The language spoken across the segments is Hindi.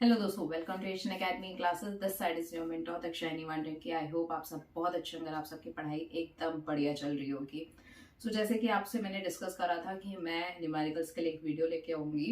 हेलो दोस्तों, welcome to Asian academy classes. This side is your mentor Dakshayani Wande की। आई होप आप सब बहुत अच्छे होंगे, आप सबकी पढ़ाई एकदम बढ़िया चल रही होगी। सो जैसे कि आपसे मैंने डिस्कस करा था कि मैं न्यूमेरिकल्स के लिए एक वीडियो लेके आऊंगी,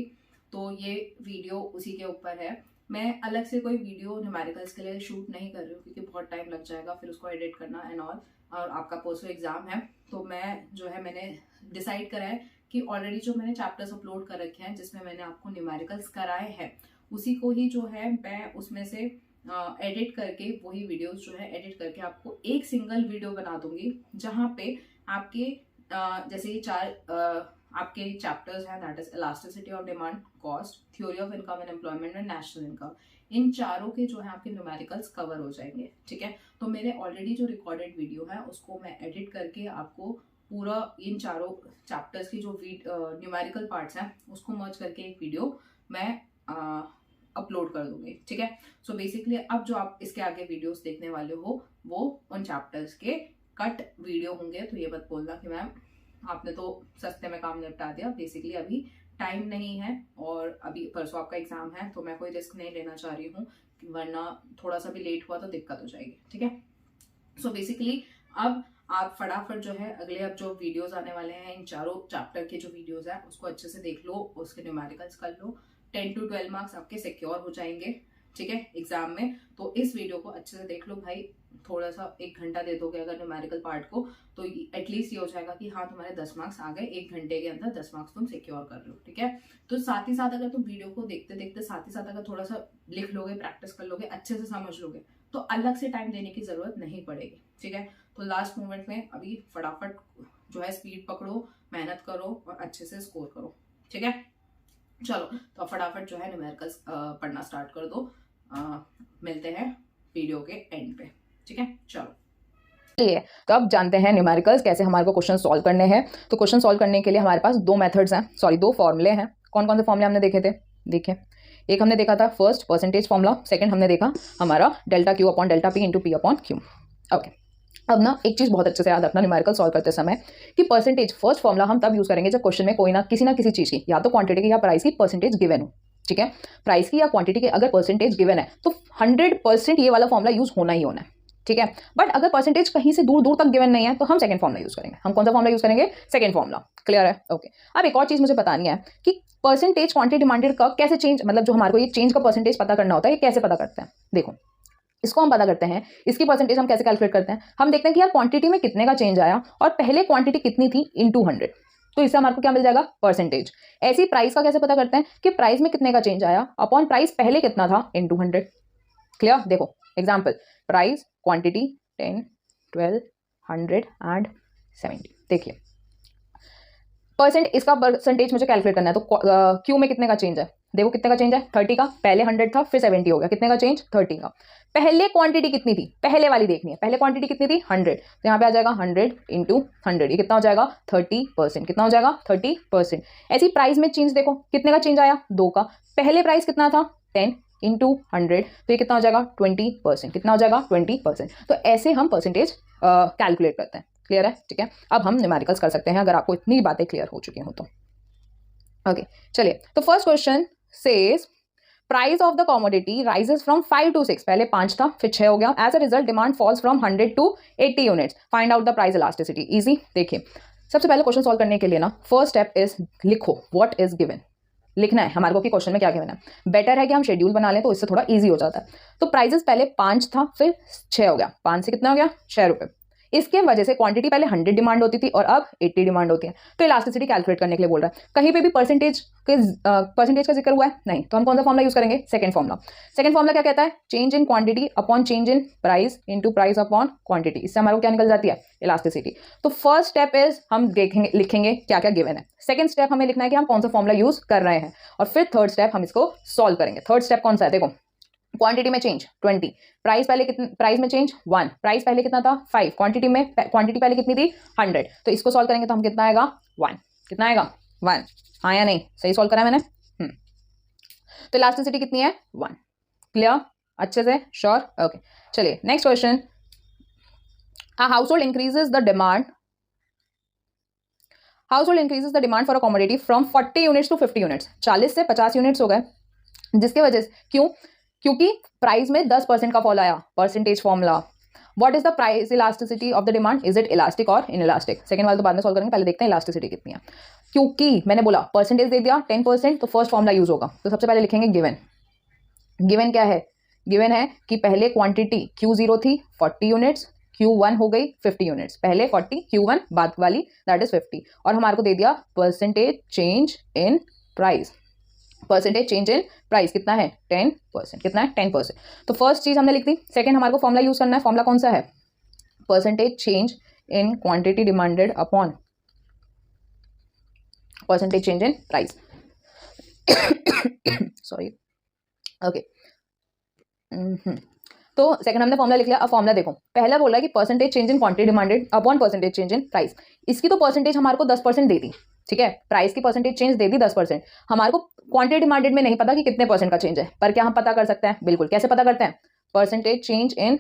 तो ये वीडियो उसी के ऊपर है। मैं अलग से कोई वीडियो न्यूमेरिकल्स के लिए शूट नहीं कर रही हूँ क्योंकि बहुत टाइम लग जाएगा फिर उसको एडिट करना एंड ऑल, और आपका परसों एग्जाम है। तो मैंने डिसाइड करा है कि ऑलरेडी जो मैंने चैप्टर्स अपलोड कर रखे हैं जिसमें मैंने आपको न्यूमेरिकल्स कराए हैं, उसी को ही जो है मैं उसमें से एडिट करके वही वीडियोस जो है एडिट करके आपको एक सिंगल वीडियो बना दूंगी, जहां पे आपके जैसे ये आपके चैप्टर्स हैं, that is elasticity of demand, cost, theory of income and employment and national income. इन चारों के जो है आपके न्यूमेरिकल्स कवर हो जाएंगे। ठीक है, तो मेरे ऑलरेडी जो रिकॉर्डेड वीडियो है उसको मैं एडिट करके आपको पूरा इन चारों चैप्टर्स की जो न्यूमेरिकल पार्ट्स हैं उसको मर्ज करके एक वीडियो मैं अपलोड कर दूंगी। ठीक है, सो बेसिकली अब जो आप इसके आगे वीडियोस देखने वाले हो वो उन चैप्टर्स के कट वीडियो होंगे। तो ये मत बोलना कि मैम आपने तो सस्ते में काम निपटा दिया। बेसिकली अभी टाइम नहीं है और अभी परसों आपका एग्जाम है, तो मैं कोई रिस्क नहीं लेना चाह रही हूँ, वरना थोड़ा सा भी लेट हुआ तो दिक्कत हो जाएगी। ठीक है, सो बेसिकली अब आप फटाफट जो है अगले अब जो वीडियोस आने वाले हैं, इन चारों चैप्टर के जो वीडियोस है उसको अच्छे से देख लो, उसके न्यूमेरिकल्स कर लो। 10 to 12 मार्क्स आपके सिक्योर हो जाएंगे। ठीक है, एग्जाम में। तो इस वीडियो को अच्छे से देख लो भाई, थोड़ा सा 1 घंटा दे दोगे अगर न्यूमेरिकल पार्ट को, तो एटलीस्ट ये हो जाएगा कि हाँ तुम्हारे 10 मार्क्स आ गए, 1 घंटे के अंदर 10 मार्क्स तुम सिक्योर कर रहे हो। ठीक है, तो साथ ही साथ अगर तुम वीडियो को देखते देखते साथ ही साथ अगर थोड़ा सा लिख लोगे, प्रैक्टिस कर लोगे, अच्छे से समझ लोगे, तो अलग से टाइम देने की जरूरत नहीं पड़ेगी। ठीक है, तो लास्ट मोमेंट में अभी फटाफट जो है स्पीड पकड़ो, मेहनत करो और अच्छे से स्कोर करो। ठीक है, चलो तो फटाफट जो है न्यूमेरिकल्स पढ़ना स्टार्ट कर दो। मिलते हैं वीडियो के एंड पे। ठीक है, चलो। चलिए, तो अब जानते हैं न्यूमेरिकल्स कैसे हमारे को क्वेश्चन सॉल्व करने हैं। तो क्वेश्चन सॉल्व करने के लिए हमारे पास दो मेथड्स हैं, सॉरी दो फॉर्मूले हैं। कौन कौन से फॉर्मूले हमने देखे थे? देखिए, एक हमने देखा था फर्स्ट परसेंटेज फॉर्मूला, सेकंड हमने देखा हमारा delta Q upon delta P into P upon Q. Okay, अब ना एक चीज़ बहुत अच्छे से याद रखना न्यूमेरिकल सॉल्व करते समय कि परसेंटेज फर्स्ट फॉर्मूला हम तब यूज़ करेंगे जब क्वेश्चन में कोई ना किसी चीज़ की, या तो क्वांटिटी की या प्राइस की परसेंटेज गिवन हो। ठीक है, प्राइस की या क्वांटिटी की अगर परसेंटेज गिवन है तो 100% ये वाला फॉर्मूला यूज़ होना ही होना है। ठीक है, बट अगर परसेंटेज कहीं से दूर दूर तक गिवन नहीं है तो हम सेकंड फॉर्मूला यूज़ करेंगे। हम कौन सा फॉर्मूला यूज़ करेंगे? Second formula. क्लियर है? ओके, अब एक और चीज़ मुझे बतानी है कि परसेंटेज क्वांटिटी डिमांडेड का कैसे चेंज, मतलब जो हमारे को ये चेंज का परसेंटेज पता करना होता है, ये कैसे पता करते हैं? देखो, इसको हम पता करते हैं, इसकी परसेंटेज हम कैसे कैलकुलेट करते हैं? हम देखते हैं कि यार क्वांटिटी में कितने का चेंज आया और पहले क्वांटिटी कितनी थी इनटू 100, तो इससे हमारे को क्या मिल जाएगा? परसेंटेज। ऐसी प्राइस का कैसे पता करते हैं कि प्राइस में कितने का चेंज आया अपॉन प्राइस पहले कितना था इनटू 100। क्लियर? देखो एग्जांपल, प्राइस, क्वांटिटी 10, 12, 100 एंड 70। देखिए, परसेंट, इसका परसेंटेज मुझे कैलकुलेट करना है, तो क्यू में कितने का चेंज है? देखो कितने का चेंज है? 30 का। पहले 100 था फिर 70 हो गया। कितने का चेंज? 30 का। पहले क्वांटिटी कितनी थी? पहले वाली देखनी है। पहले क्वांटिटी कितनी थी? 100। तो यहाँ पे आ जाएगा 100 इंटू 100, ये कितना हो जाएगा? 30%। कितना हो जाएगा? 30%। ऐसी प्राइस में चेंज देखो कितने का चेंज आया? 2 का। पहले प्राइस कितना था? 10 इंटू 100, तो ये कितना हो जाएगा? 20%। कितना हो जाएगा? 20%। तो ऐसे हम परसेंटेज कैलकुलेट करते हैं। क्लियर है? ठीक है, अब हम न्यूमेरिकल्स कर सकते हैं अगर आपको इतनी बातें क्लियर हो चुकी हो तो। ओके, चलिए, तो first question says price of the commodity rises from 5 to 6। पहले 5 था फिर 6 हो गया। As a result demand falls from 100 to 80 units. Find out the price elasticity. Easy. देखिए, सबसे पहले क्वेश्चन सॉल्व करने के लिए ना फर्स्ट स्टेप इज लिखो व्हाट इज गिवन। लिखना है हमारे को कि क्वेश्चन में क्या गिवन है। बेटर है कि हम शेड्यूल बना लें तो इससे थोड़ा इजी हो जाता है। तो प्राइजेस पहले 5 था फिर 6 हो गया। 5 से कितना हो गया? 6 रुपये। इसके वजह से क्वांटिटी पहले 100 डिमांड होती थी और अब 80 डिमांड होती है। तो इलास्टिसिटी कैलकुलेट करने के लिए बोल रहा है। कहीं पे भी परसेंटेज का जिक्र हुआ है? नहीं। तो हम कौन सा फॉर्मूला यूज करेंगे? Second formula. सेकंड फॉर्मूला क्या कहता है? Change in quantity upon change in price into price upon quantity. इससे हमारे को क्या निकल जाती है? इलास्टिसिटी। तो फर्स्ट स्टेप इज हम देखेंगे, लिखेंगे क्या क्या गिवन है। सेकंड स्टेप हमें लिखना है कि हम कौन सा फॉर्मूला यूज कर रहे हैं, और फिर थर्ड स्टेप हम इसको सॉल्व करेंगे। थर्ड स्टेप कौन सा है? देखो, क्वांटिटी में चेंज 20, प्राइस पहले कितने, प्राइस में चेंज 1, प्राइस पहले कितना था? 5, क्वांटिटी पहले कितनी थी? 100। तो इसको सॉल्व करेंगे तो हम कितना आएगा? 1। कितना आएगा? 1। हाँ या नहीं? सही सॉल्व करा है मैंने? तो इलास्टिसिटी कितनी है? 1। क्लियर? अच्छे से? श्योर? ओके, चलिए next question. A household increases the demand for a commodity from 40 units to 50 units. 40 से 50 यूनिट्स हो गए। जिसके वजह से क्यों, क्योंकि प्राइस में 10% का फॉल आया, percentage formula. What is the price elasticity of the demand, is it elastic और इन इलास्टिक? सेकंड वाला तो बाद में सॉल्व करेंगे, पहले देखते हैं इलास्टिसिटी कितनी है। क्योंकि मैंने बोला परसेंटेज दे दिया 10%, तो फर्स्ट फॉर्मूला यूज होगा। तो सबसे पहले लिखेंगे गिवन। गिवन क्या है? गिवन है कि पहले क्वांटिटी Q0 थी 40 यूनिट्स, Q1 हो गई 50 यूनिट्स, पहले 40 Q1 बाद वाली दैट इज 50, और हमारे को दे दिया percentage change in price. Percentage change in price कितना है? 10%। कितना है? 10%। तो फर्स्ट चीज हमने लिख दी। सेकंड हमारे को फॉर्मूला यूज करना है। फॉर्मूला कौन सा है? Percentage change in quantity demanded upon percentage change in price. Sorry, okay. तो सेकंड हमने फॉर्मूला लिख लिया। अब फॉर्मूला देखो, पहला बोला कि percentage change in quantity demanded upon percentage change in price. इसकी तो परसेंटेज हमारे को 10% दे दी, ठीक है, प्राइस की परसेंटेज चेंज दे दी 10%। हमारे को क्वांटिटी डिमांडेड में नहीं पता कि कितने % का चेंज है, पर क्या हम पता कर सकते हैं? बिल्कुल। कैसे पता करते हैं? Percentage change in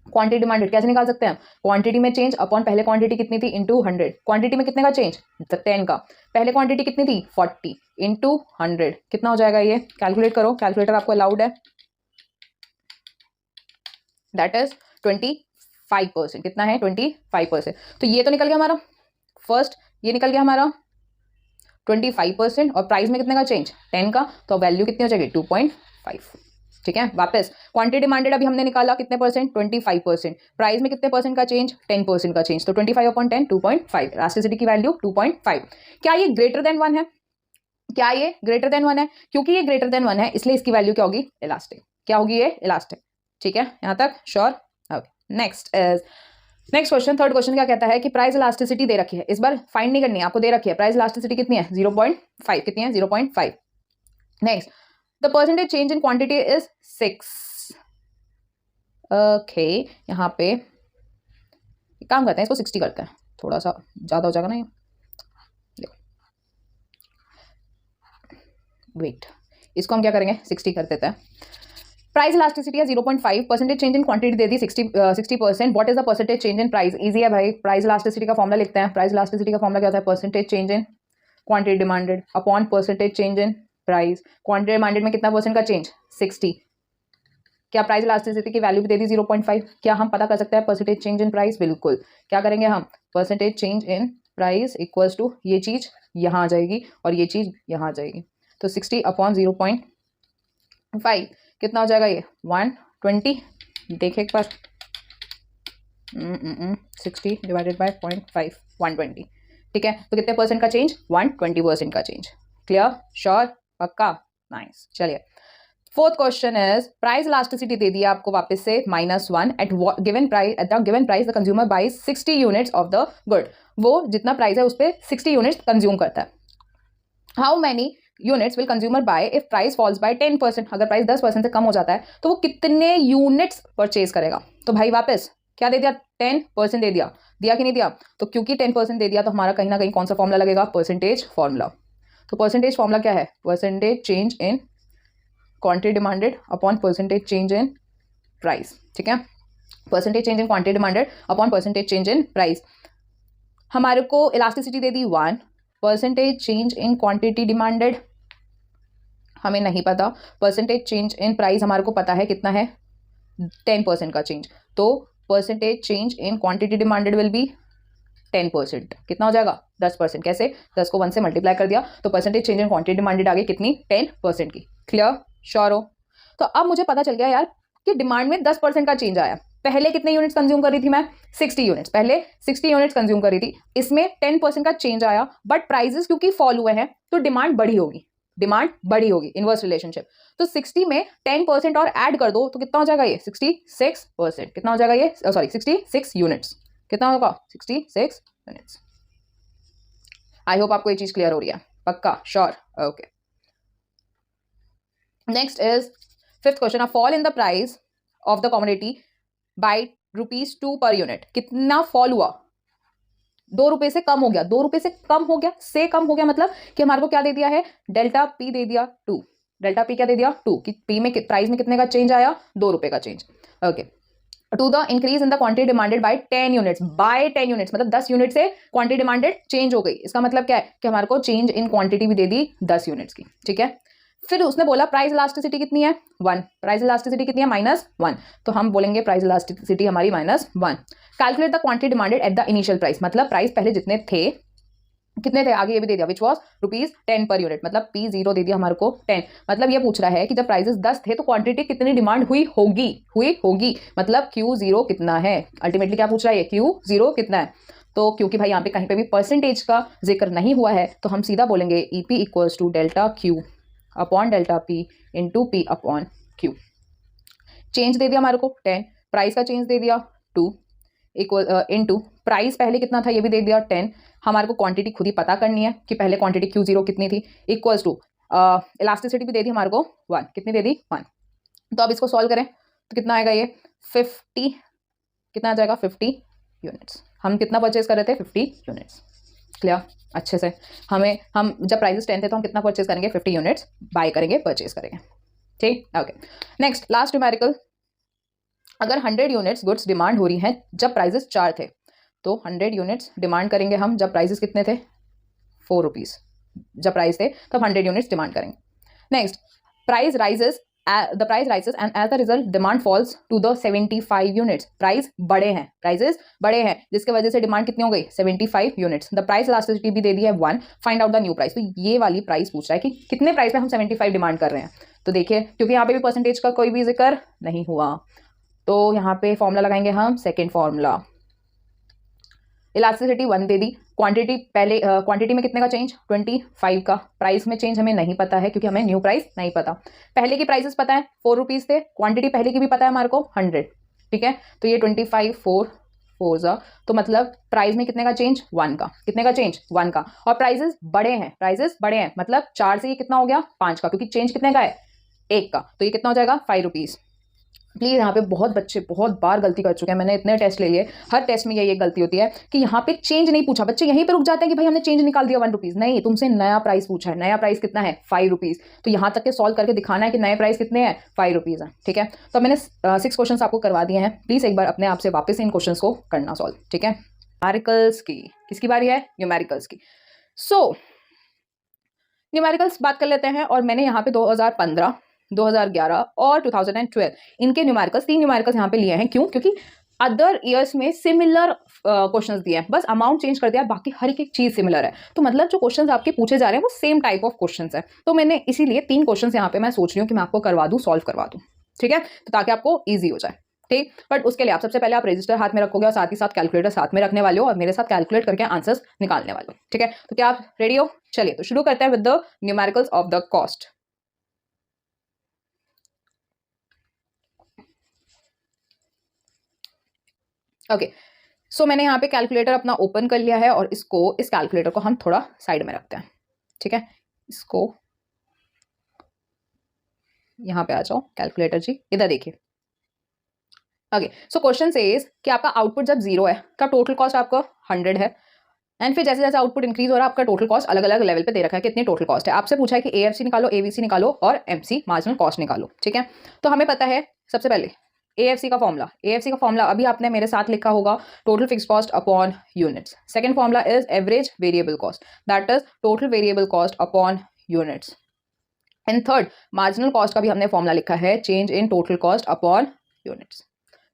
quantity demanded कैसे निकाल सकते हैं? क्वांटिटी में चेंज अपॉन पहले क्वांटिटी कितनी थी इंटू 100। क्वांटिटी में कितने का चेंज? 10 का। पहले क्वांटिटी कितनी थी? 40 इंटू 100। कितना हो जाएगा ये? कैलकुलेट करो, कैलकुलेटर आपको अलाउड है। That is 25%। कितना है? 25%। तो ये तो निकल गया हमारा फर्स्ट, ये निकल गया हमारा 25%, और प्राइस में कितने का चेंज? 10 का। तो वैल्यू कितनी हो जाएगी? 2.5। ठीक है, वापस क्वांटिटी डिमांडेड अभी हमने निकाला कितने %? 25%। प्राइस में कितने % का चेंज? 10% का चेंज। तो 25/10 2.5। इलास्टिसिटी की वैल्यू 2.5। क्या ये ग्रेटर देन 1 है? क्या ये ग्रेटर देन 1 है? क्योंकि ये ग्रेटर देन 1 है, इसलिए इसकी वैल्यू क्या होगी? इलास्टिक। क्या होगी ये? इलास्टिक। ठीक है, यहां तक sure? Okay. Next question, third question क्या कहता है कि प्राइस इलास्टिसिटी दे रखी है। इस बार फाइंड नहीं करनी है, आपको दे रखी है। प्राइस इलास्टिसिटी कितनी है? 0.5। कितनी है? 0.5। Next, the percentage change in quantity is 6। Okay, यहाँ पे काम करते हैं, इसको 60 करते हैं, थोड़ा सा ज्यादा हो जाएगा ना ये। देखो, वेट, इसको हम क्या करेंगे? 60 कर देते हैं। प्राइस इलास्टिसिटी है 0.5, percentage change in quantity they the 60%। What is the percentage change in price? Easy है भाई, प्राइस इलास्टिसिटी का फॉर्मूला लिखते हैं। प्राइस इलास्टिसिटी का फॉर्मूला क्या होता है? Percentage change in quantity demanded upon percentage change in price. Quantity demanded में कितना % का चेंज? 60। क्या प्राइस इलास्टिसिटी की वैल्यू भी दे दी 0.5? क्या हम पता कर सकते हैं परसेंटेज चेंज इन प्राइस? बिल्कुल। क्या करेंगे हम? Percentage change in price equals to ये चीज यहाँ आ जाएगी और ये चीज यहाँ आ जाएगी। तो 60/0.5 कितना हो जाएगा ये? 120। देखे एक बार, 60 डिवाइडेड बाय 0.5, 120। ठीक है, तो कितने % का चेंज? 120% का चेंज। क्लियर? श्योर? पक्का? नाइस। चलिए, fourth question is price elasticity दे दिया आपको वापस से -1 at given price. At the given price the consumer buys 60 units of the good. वो जितना प्राइस है उस पर 60 यूनिट्स कंज्यूम करता है। How many units will consumer buy if price falls by 10%? अगर प्राइस 10% से कम हो जाता है तो वो कितने यूनिट्स परचेज करेगा? तो भाई वापस क्या दे दिया? 10% दे दिया। दिया कि नहीं दिया? तो क्योंकि 10% दे दिया तो हमारा कहीं ना कहीं कौन सा फॉर्मूला लगेगा? Percentage formula. तो परसेंटेज फॉर्मूला क्या है? Percentage change in quantity demanded upon percentage change in price. ठीक है, percentage change in quantity demanded upon percentage change in price. हमारे को elasticity they the 1, percentage change in quantity demanded हमें नहीं पता, परसेंटेज चेंज इन प्राइस हमारे को पता है कितना है? 10% का चेंज। तो percentage change in quantity demanded will be 10%। कितना हो जाएगा? 10%। कैसे? 10 को 1 से मल्टीप्लाई कर दिया तो percentage change in quantity demanded आ गई कितनी? 10% की। क्लियर? श्योर हो? तो अब मुझे पता चल गया यार कि डिमांड में 10% का चेंज आया। पहले कितने यूनिट्स कंज्यूम कर रही थी मैं? 60 यूनिट्स। पहले 60 यूनिट्स कंज्यूम कर रही थी, इसमें 10% का चेंज आया, बट प्राइसेस क्योंकि फॉल हुए हैं तो डिमांड बढ़ी होगी। डिमांड बढ़ी होगी, इनवर्स रिलेशनशिप। तो 60 में 10% और ऐड कर दो तो कितना हो जाएगा ये? 66%। कितना हो जाएगा ये? Sorry, 66 units. कितना होगा? 66 यूनिट्स। आई होप आपको ये चीज क्लियर हो रही है। पक्का? Sure? Okay. Next is fifth question, a fall in the price of the commodity by ₹2 per unit. कितना फॉल हुआ? 2 रुपए से कम हो गया। 2 रुपए से कम हो गया, से कम हो गया मतलब कि हमारे को क्या दे दिया है? डेल्टा पी दे दिया 2। डेल्टा पी क्या दे दिया? 2। कि पी में प्राइस में कितने का चेंज आया? 2 रुपए का change. Okay, to the increase in the quantity demanded by 10 units. By 10 units मतलब 10 यूनिट से क्वांटिटी डिमांडेड चेंज हो गई। इसका मतलब क्या है कि हमारे को चेंज इन क्वांटिटी भी दे दी 10 यूनिट्स की। ठीक है, फिर उसने बोला प्राइस इलास्टिसिटी कितनी है 1, प्राइस इलास्टिसिटी कितनी है -1, तो हम बोलेंगे प्राइस इलास्टिसिटी हमारी -1। Calculate the quantity demanded at the initial price, मतलब प्राइस पहले जितने थे कितने थे, आगे ये भी दे दिया, विच वॉज ₹10 पर यूनिट, मतलब P0 दे दिया हमारे को 10। मतलब ये पूछ रहा है कि जब प्राइसेस 10 थे तो क्वांटिटी कितनी डिमांड हुई होगी, मतलब Q0 कितना है। अल्टीमेटली क्या पूछ रहा है, Q0 कितना है। तो क्योंकि भाई यहाँ पे कहीं पे भी परसेंटेज का जिक्र नहीं हुआ है तो हम सीधा बोलेंगे EP equals to delta Q upon delta P into P upon Q। Change दे दिया हमारे को 10, प्राइस का चेंज दे दिया 2 इक्वल इनटू प्राइस पहले कितना था ये भी दे दिया 10। हमारे को क्वांटिटी खुद ही पता करनी है कि पहले क्वांटिटी Q0 कितनी थी, इक्वल्स टू इलास्टिसिटी भी दे दी हमारे को 1, कितनी दे दी 1। तो अब इसको सॉल्व करें तो कितना आएगा ये 50, कितना आ जाएगा 50 यूनिट्स। हम कितना परचेज कर रहे थे 50 यूनिट्स। क्लियर अच्छे से। हम जब प्राइसेस 10 थे तो हम कितना परचेज करेंगे 50 यूनिट्स बाय करेंगे, परचेज करेंगे। ठीक, ओके। नेक्स्ट लास्ट न्यूमेरिकल, अगर 100 यूनिट्स गुड्स डिमांड हो रही हैं जब प्राइसेस 4 थे, तो 100 यूनिट्स डिमांड करेंगे हम जब प्राइसेस कितने थे 4 रुपीज़, जब प्राइस थे तब 100 यूनिट्स डिमांड करेंगे। Next price rises, the price rises and as a result demand falls to the 75 units। Price बढ़े हैं, प्राइसेस बढ़े हैं जिसके वजह से डिमांड कितनी हो गई 75 यूनिट्स। द प्राइस इलास्टिसिटी भी दे दी है 1, find out the new price. तो ये वाली प्राइस पूछ रहा है कि कितने प्राइस पे हम 75 डिमांड कर रहे हैं। तो देखिए क्योंकि यहाँ पे भी परसेंटेज का कोई भी जिक्र नहीं हुआ तो यहाँ पे फॉर्मूला लगाएंगे हम, सेकेंड फॉर्मूला। इलास्टिसिटी 1 दे दी, क्वांटिटी पहले क्वांटिटी में कितने का चेंज 25 का, प्राइस में चेंज हमें नहीं पता है क्योंकि हमें न्यू प्राइस नहीं पता। पहले की प्राइसेस पता है 4 रुपीज़ थे, क्वांटिटी पहले की भी पता है हमारे को 100, ठीक है। तो ये 25 4 जा, तो मतलब प्राइस में कितने का चेंज 1 का, कितने का चेंज 1 का। और प्राइसेस बढ़े हैं मतलब 4 से ये कितना हो गया 5 का, क्योंकि चेंज कितने का है 1 का, तो ये कितना हो जाएगा 5 रुपीज़। प्लीज़ यहाँ पे बहुत बच्चे बहुत बार गलती कर चुके हैं, मैंने इतने टेस्ट ले लिए, हर टेस्ट में ये गलती होती है कि यहाँ पे चेंज नहीं पूछा, बच्चे यहीं पे रुक जाते हैं कि भाई हमने चेंज निकाल दिया 1 रुपीज़। नहीं, तुमसे नया प्राइस पूछा है, नया प्राइस कितना है 5 रुपीज़। तो यहाँ तक के सॉल्व करके दिखाना है कि नए प्राइस कितने हैं 5 रुपीज़ है, ठीक है। तो मैंने 6 क्वेश्चन आपको करवा दिए हैं, प्लीज़ एक बार अपने आप से वापस इन क्वेश्चन को करना सॉल्व, ठीक है। न्यूमेरिकल्स की किसकी बारी है, न्यूमेरिकल्स की। सो न्यूमेरिकल्स बात कर लेते हैं, और मैंने यहाँ पे 2015 2011 और 2012 इनके न्यूमेरिकल्स 3 न्यूमेरिकल्स यहाँ पे लिए हैं। क्यों? क्योंकि अदर ईयर्स में सिमिलर क्वेश्चंस दिए हैं, बस अमाउंट चेंज कर दिया, बाकी हर एक चीज़ सिमिलर है। तो मतलब जो क्वेश्चंस आपके पूछे जा रहे हैं वो सेम टाइप ऑफ क्वेश्चंस है। तो मैंने इसीलिए 3 क्वेश्चंस यहाँ पे मैं सोच रही हूँ कि मैं आपको करवा दूँ, सॉल्व करवा दूँ, ठीक है, तो ताकि आपको ईजी हो जाए। ठीक, बट उसके लिए आप सबसे पहले आप रजिस्टर हाथ में रखोगे और साथ ही साथ कैलकुलेटर साथ में रखने वाले हो और मेरे साथ कैलकुलेट करके आंसर्स निकालने वाले हो, ठीक है। तो क्या आप रेडी हो? चलिए तो शुरू करते हैं with the numericals of the cost. Okay, so मैंने यहाँ पे कैलकुलेटर अपना ओपन कर लिया है और इस कैलकुलेटर को हम थोड़ा साइड में रखते हैं, ठीक है। इसको यहाँ पे आ जाओ, कैलकुलेटर जी इधर देखिए। ओके, सो क्वेश्चन सेज कि आपका आउटपुट जब 0 है तब टोटल कॉस्ट आपका 100 है, एंड फिर जैसे जैसे आउटपुट इंक्रीज हो रहा है आपका टोटल कॉस्ट अलग अलग लेवल पे दे रखा है, कितनी टोटल कॉस्ट है। आपसे पूछा है कि AFC निकालो, AVC निकालो और MC मार्जिनल कॉस्ट निकालो, ठीक है। तो हमें पता है सबसे पहले AFC का फॉर्मूला अभी आपने मेरे साथ लिखा होगा, total fix cost upon units. Second formula is average variable cost, that is total variable cost upon units. And third marginal cost का भी हमने फॉर्मूला लिखा है, change in total cost upon units,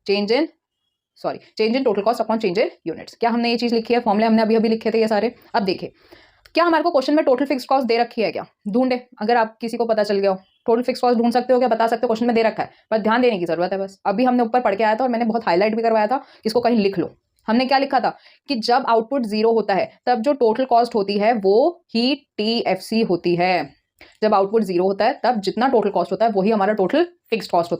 change in total cost upon change in units. क्या हमने ये चीज़ लिखी है? फॉर्मूले हमने अभी लिखे थे ये सारे। अब देखिए क्या हमारे को क्वेश्चन में टोटल फिक्स कॉस्ट दे रखी है क्या? ढूंढे, अगर आप किसी को पता चल गया हो टोटल फिक्स कॉस्ट ढूंढ सकते हो क्या? बता सकते हो क्वेश्चन में दे रखा है, पर ध्यान देने की जरूरत है बस। अभी हमने ऊपर पढ़ के आया था और मैंने बहुत हाईलाइट भी करवाया था, इसको कहीं लिख लो। हमने क्या लिखा था कि जब आउटपुट 0 होता है तब जो टोटल कॉस्ट होती है वो ही TFC होती है। जब आउटपुट 0 होता है तब जितना टोटल कॉस्ट होता है वही हमारा टोटल फिक्स्ड कॉस्ट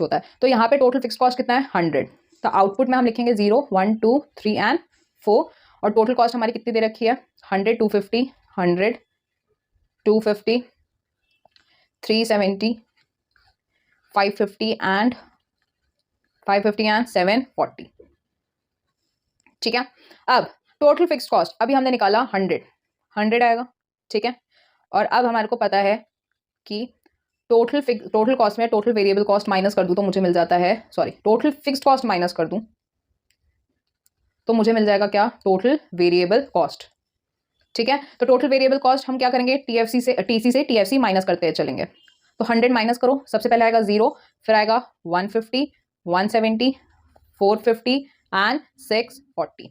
होता है, तो यहाँ पे टोटल फिक्स्ड कॉस्ट कितना है 100। तो आउटपुट में हम लिखेंगे 0 1 2 3 एंड 4, और टोटल कॉस्ट हमारी कितनी दे रखी है 100 250 100 250 370 550 एंड 740, ठीक है। अब टोटल फिक्स्ड कॉस्ट अभी हमने निकाला 100 आएगा, ठीक है। और अब हमारे को पता है कि टोटल कॉस्ट में टोटल वेरिएबल कॉस्ट माइनस कर दूं तो मुझे मिल जाता है, टोटल फिक्स्ड कॉस्ट माइनस कर दूं तो मुझे मिल जाएगा क्या? Total variable cost. ठीक है। तो टोटल वेरिएबल कॉस्ट हम क्या करेंगे, टीसी से टीएफसी माइनस करते चलेंगे। तो 100 माइनस करो, सबसे पहले आएगा 0, फिर आएगा 150, 170, 450 and 640।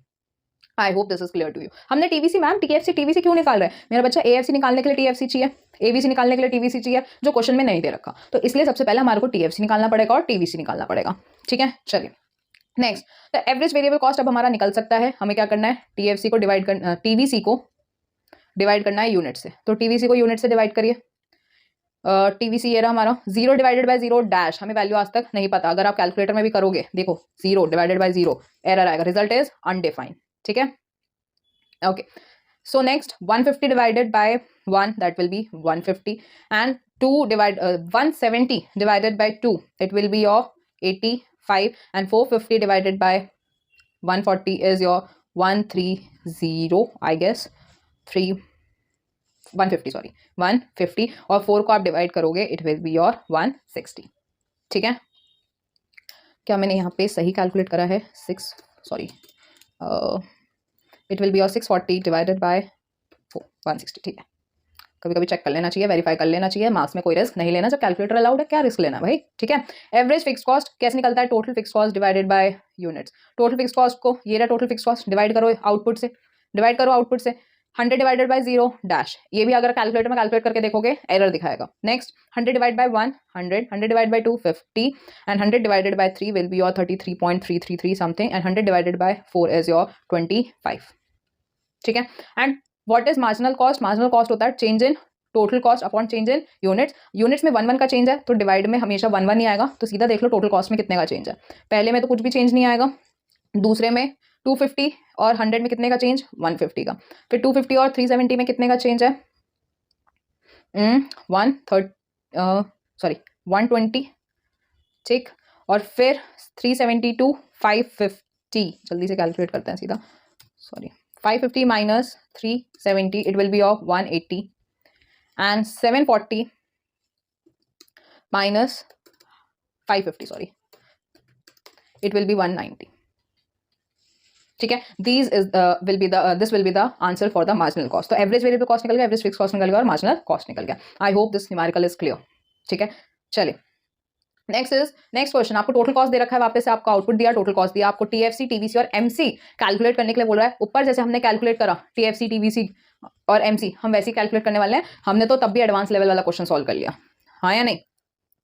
I hope this is clear to you. हमने टीवीसी मैम टीएफसी टीवीसी क्यों निकाल रहा है, मेरा बच्चा एएफसी निकालने के लिए टीएफसी चाहिए, एवीसी निकालने के लिए टीवीसी चाहिए, जो क्वेश्चन में नहीं दे रखा, तो इसलिए सबसे पहले हमारे को टीएफसी निकालना पड़ेगा और टीवीसी निकालना पड़ेगा। ठीक है, चलिए next, the average variable cost अब हमारा निकल सकता है। हमें क्या करना है, टीएफसी को डिवाइड कर टीवीसी को डिवाइड करना है यूनिट से, तो टीवीसी को यूनिट से डिवाइड करिए। टीवीसी ये रहा हमारा, 0 डिवाइडेड बाय 0 डैश, हमें वैल्यू आज तक नहीं पता, अगर आप कैलकुलेटर में भी करोगे देखो 0 डिवाइडेड बाय 0 एरर आएगा, रिजल्ट इज अनडिफाइंड। ठीक है, okay. So next 150 divided by 1, that will be 150, and 170 divided by 2, it will be your 85, and 450 divided by 140 is your 130, I guess 150 sorry 150, और 4 को आप डिवाइड करोगे it will be your 160। ठीक है, क्या मैंने यहाँ पे सही कैलकुलेट करा है, 6 सॉरी इट विल बी और 640 डिवाइडेड बाय 160। ठीक है, कभी कभी चेक कर लेना चाहिए, वेरीफाई कर लेना चाहिए, मार्क्स में कोई रिस्क नहीं लेना, जब कैलकुलेटर अलाउड है क्या रिस्क लेना भाई। ठीक है, एवरेज फिक्स कॉस्ट कैसे निकलता है, total fix cost divided by units. Total fix cost को, ये रहा टोटल फिक्स कॉस्ट, डिवाइड करो आउटपुट से, डिवाइड करो आउटपुट से, 100 डिवाइडेड बाय 0 डैश, ये भी अगर कैलकुलेटर में कैलकुलेट करके देखोगे एरर दिखाएगा। Next 100 divide by 1 100, 100 divide by 2 50, and 100 divided by 3 will be your 33.333 something, and 100 divided by 4 is your 25। ठीक है, and what is marginal cost, marginal cost होता है change in total cost upon change in units. Units में 1 1 का चेंज है तो डिवाइड में हमेशा 1 1 ही आएगा, तो सीधा देख लो टोटल कॉस्ट में कितने का चेंज है। पहले में तो कुछ भी चेंज नहीं आएगा, दूसरे में 250 और 100 में कितने का चेंज, 150 का, फिर 250 और 370 में कितने का चेंज है, 120। ठीक, और फिर 372 550, जल्दी से कैलकुलेट करते हैं सीधा, sorry 550 minus 370, it will be of 180, and 740 minus 550, sorry, it will be 190. ठीक है, this will be the answer for the marginal cost. तो एवरेज वेरिएबल कॉस्ट निकल गया, एवरेज फिक्स कॉस्ट निकल गया और मार्जिनल कॉस्ट निकल गया। आई hope this numerical is clear. ठीक है, चलिए नेक्स्ट क्वेश्चन, आपको टोटल कॉस्ट दे रखा है, वापस से आपको आउटपुट दिया, टोटल कॉस्ट दिया, आपको टीएफसी टीवीसी और एमसी कैलकुलेट करने के लिए बोल रहा है। ऊपर जैसे हमने कैलकुलेट करा टीएफसी टीवीसी और एमसी, हम वैसे ही कैलकुलेट करने वाले हैं। हमने तो तब भी एडवांस लेवल वाला क्वेश्चन सॉल्व कर लिया, हाँ या नहीं।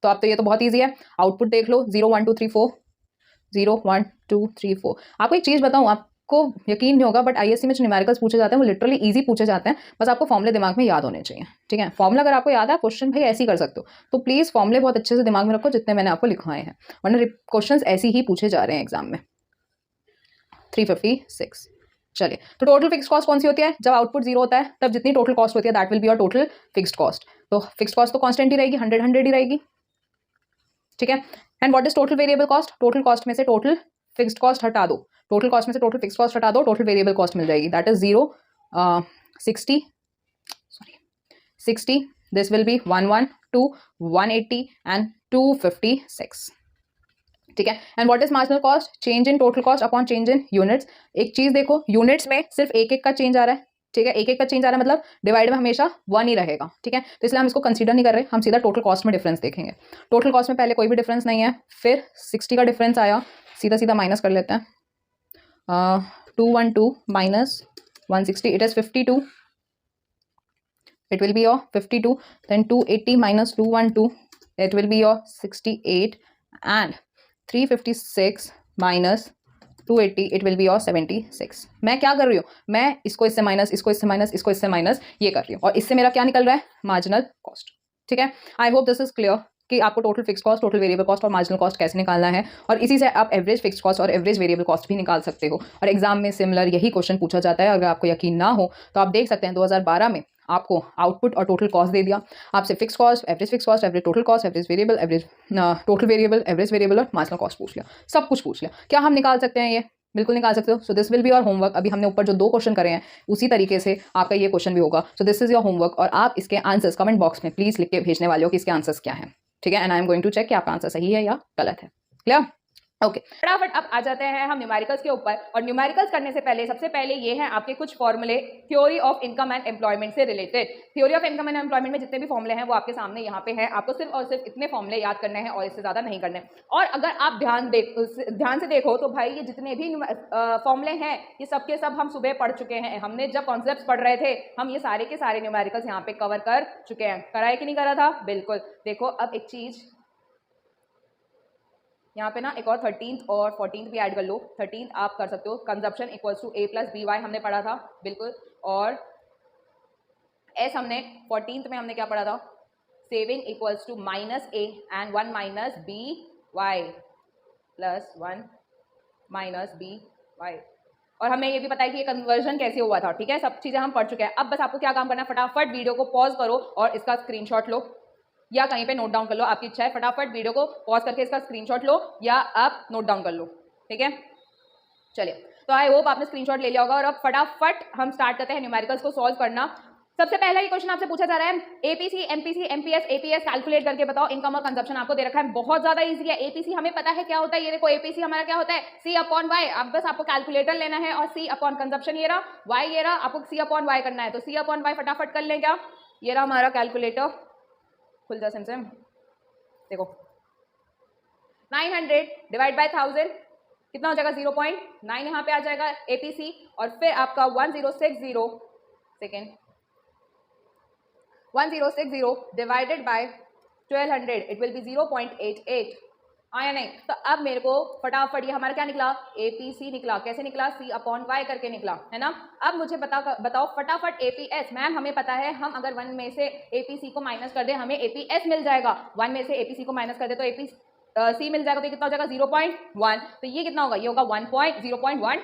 तो अब तो ये तो बहुत ईजी है, आउटपुट देख लो 0 1 2 3 4, 0 1 2 3 4। आपको एक चीज़ बताऊँ, आपको यकीन नहीं होगा, बट आईएससी में जो न्यूमेरिकल्स पूछे जाते हैं वो लिटरली इजी पूछे जाते हैं, बस आपको फॉर्मूले दिमाग में याद होने चाहिए। ठीक है, फॉर्मूला अगर आपको याद है, क्वेश्चन भाई ऐसे ही कर सकते हो, तो प्लीज़ फॉर्मूले बहुत अच्छे से दिमाग में रखो जितने मैंने आपको लिखवाए हैं, वरना क्वेश्चन ऐसे ही पूछे जा रहे हैं एग्जाम में। 356। चलिए, तो टोटल फिक्स्ड कॉस्ट कौन सी होती है, जब आउटपुट 0 होता है तब जितनी टोटल कॉस्ट होती है that will be your total fixed cost. तो फिक्स्ड कॉस्ट तो कांस्टेंट ही रहेगी, 100 100 ही रहेगी। ठीक है, and what is total variable cost, total cost में से टोटल फिक्स्ड कॉस्ट हटा दो, टोटल कॉस्ट में से टोटल फिक्स्ड कॉस्ट हटा दो, टोटल वेरिएबल कॉस्ट मिल जाएगी, that is 60, this will be 112 180 and 256। ठीक है, and what is marginal cost, change in total cost upon change in units. एक चीज देखो, यूनिट्स में सिर्फ एक का चेंज आ रहा है। ठीक है, एक का चेंज आ रहा है मतलब डिवाइड में हमेशा 1 ही रहेगा। ठीक है, तो इसलिए हम इसको कंसीडर नहीं कर रहे, हम सीधा टोटल कॉस्ट में डिफरेंस देखेंगे। टोटल कॉस्ट में पहले कोई भी डिफरेंस नहीं है, फिर 60 का डिफरेंस आया, सीधा सीधा माइनस कर लेते हैं, 212 minus 160, it is 52, it will be your 52, then 280 minus 212, it will be your 68, and 356 minus 280, it will be your 76। मैं क्या कर रही हूँ, मैं इसको इससे माइनस, इसको इससे माइनस, इसको इससे माइनस ये कर रही हूँ, और इससे मेरा क्या निकल रहा है, मार्जिनल कॉस्ट। ठीक है, आई होप दिस इज क्लियर कि आपको total fix cost, total variable cost और मार्जिनल कॉस्ट कैसे निकालना है, और इसी से आप एवरेज फिक्स कॉस्ट और एवरेज वेरिएबल कॉस्ट भी निकाल सकते हो। और एग्जाम में सिमिलर यही क्वेश्चन पूछा जाता है। अगर आपको यकीन ना हो तो आप देख सकते हैं 2012 में आपको आउटपुट और टोटल कॉस्ट दे दिया, आपसे fix cost, average total cost, average variable, average total variable, average variable और मार्जिनल कॉस्ट पूछ लिया, सब कुछ पूछ लिया। क्या हम निकाल सकते हैं ये? बिल्कुल निकाल सकते हो। So this will be your homework. अभी हमने ऊपर जो 2 क्वेश्चन करे हैं उसी तरीके से आपका ये क्वेश्चन भी होगा। So this is your homework, और आप इसके आंसर्स कमेंट बॉक्स में प्लीज लिख के भेजने वाले हो कि इसके आंसर्स क्या हैं। ठीक है, and I am going to check कि आपका आंसर सही है या गलत है। क्लियर? ओके फटाफट अब आ जाते हैं हम न्यूमेरिकल्स के ऊपर। और न्यूमेरिकल्स करने से पहले सबसे पहले ये हैं आपके कुछ फॉर्मूले theory of income and employment से related. Theory of income and employment में जितने भी फॉर्मूले हैं वो आपके सामने यहाँ पे हैं। आपको सिर्फ और सिर्फ इतने फॉर्मूले याद करने हैं और इससे ज़्यादा नहीं करने। और अगर आप ध्यान से देखो तो भाई ये जितने भी फॉर्मूले हैं ये सब के सब हम सुबह पढ़ चुके हैं। हमने जब कॉन्सेप्ट पढ़ रहे थे हम ये सारे के सारे न्यूमेरिकल्स यहाँ पे कवर कर चुके हैं। कराए कि नहीं करा था? बिल्कुल। देखो अब एक चीज़ यहाँ पे ना एक और 13th और 14th भी ऐड कर लो। 13th आप कर सकते हो, consumption equals to A plus b y हमने पढ़ा था, बिल्कुल। और एस हमने 14th में हमने क्या पढ़ा था? Saving equals to minus a and 1 minus b y plus 1 minus b y. और हमें ये भी पता है कि ये कन्वर्जन कैसे हुआ था, ठीक है। सब चीज़ें हम पढ़ चुके हैं। अब बस आपको क्या काम करना है, फटाफट वीडियो को पॉज करो और इसका स्क्रीनशॉट लो या कहीं पे नोट डाउन कर लो, आपकी इच्छा है। फटाफट वीडियो को पॉज करके इसका स्क्रीनशॉट लो या आप नोट डाउन कर लो, ठीक है। चलिए, तो आई होप आपने स्क्रीनशॉट ले लिया होगा। और अब फटाफट हम स्टार्ट करते हैं न्यूमेरिकल्स को सॉल्व करना। सबसे पहला ये क्वेश्चन आपसे पूछा जा रहा है APC, MPC, MPS, APS calculate करके बताओ इनकम और कंजप्शन। आपको दे रखा है, बहुत ज्यादा इजी है। एपीसी हमें पता है क्या होता है, ये देखो एपीसी हमारा क्या होता है, सी अपॉन वाई। अब बस आपको कैलकुलेटर लेना है और सी अपॉन कंजप्शन ये रहा, वाई ये रहा, आपको सी अपॉन वाई करना है। तो सी अपॉन वाई फटाफट कर लें क्या, ये रहा हमारा कैलकुलेटर, खुल जा सिम। देखो 900 डिवाइड बाय 1000 कितना हो जाएगा, 0.9 यहाँ पे आ जाएगा एपीसी। और फिर आपका 1060 second 1060 divided by 1200 it will be 0.88, आया नहीं। तो अब मेरे को फटाफट ये हमारा क्या निकला, एपीसी निकला। कैसे निकला, सी अपॉन वाई करके निकला, है ना। अब मुझे बताओ फटाफट एपीएस। मैम हमें पता है हम अगर 1 में से एपीसी को माइनस कर दे हमें एपीएस मिल जाएगा। 1 में से एपीसी को माइनस कर दे तो एपी सी मिल जाएगा। तो ये कितना हो जाएगा, 0.1। तो ये कितना होगा, ये होगा 0.12।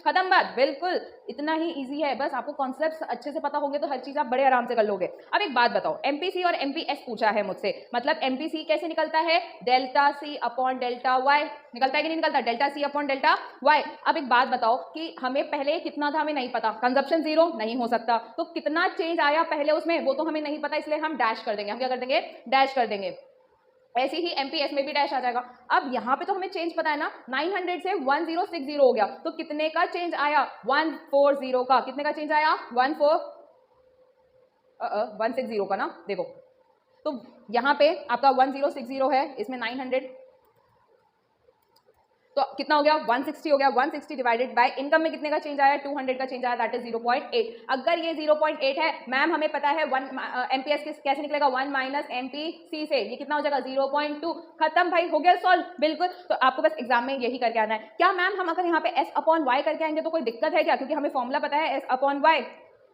खत्म बात, बिल्कुल इतना ही इजी है। बस आपको कॉन्सेप्ट्स अच्छे से पता होंगे तो हर चीज आप बड़े आराम से कर लोगे। अब एक बात बताओ, एमपीसी और एमपीएस पूछा है मुझसे, मतलब एमपीसी कैसे निकलता है, delta c upon delta y निकलता है कि नहीं निकलता, delta c upon delta y. अब एक बात बताओ कि हमें पहले कितना था हमें नहीं पता, कंजप्शन 0 नहीं हो सकता, तो कितना चेंज आया पहले उसमें वो तो हमें नहीं पता, इसलिए हम डैश कर देंगे। हम क्या कर देंगे, डैश कर देंगे। ऐसे ही एमपीएस में भी डैश आ जाएगा। अब यहाँ पे तो हमें चेंज पता है ना, 900 से 1060 हो गया, तो कितने का चेंज आया, 140 का। कितने का चेंज आया, 160 का ना। देखो तो यहाँ पे आपका 1060 है, इसमें 900 तो कितना हो गया, 160 हो गया। 160 डिवाइडेड बाय इनकम में कितने का चेंज आया, 200 का चेंज आया, दैट इज 0.8। अगर ये 0.8 है मैम, हमें पता है 1 एमपीएस कैसे निकलेगा, 1 माइनस एमपीसी से, ये कितना हो जाएगा, 0.2। खत्म भाई, हो गया सॉल्व, बिल्कुल। तो आपको बस एग्जाम में यही करके आना है। क्या मैम हम अगर यहाँ पे एस अपॉन वाई करके आएंगे तो कोई दिक्कत है क्या, क्योंकि हमें फॉर्मूला पता है एस अपॉन वाई,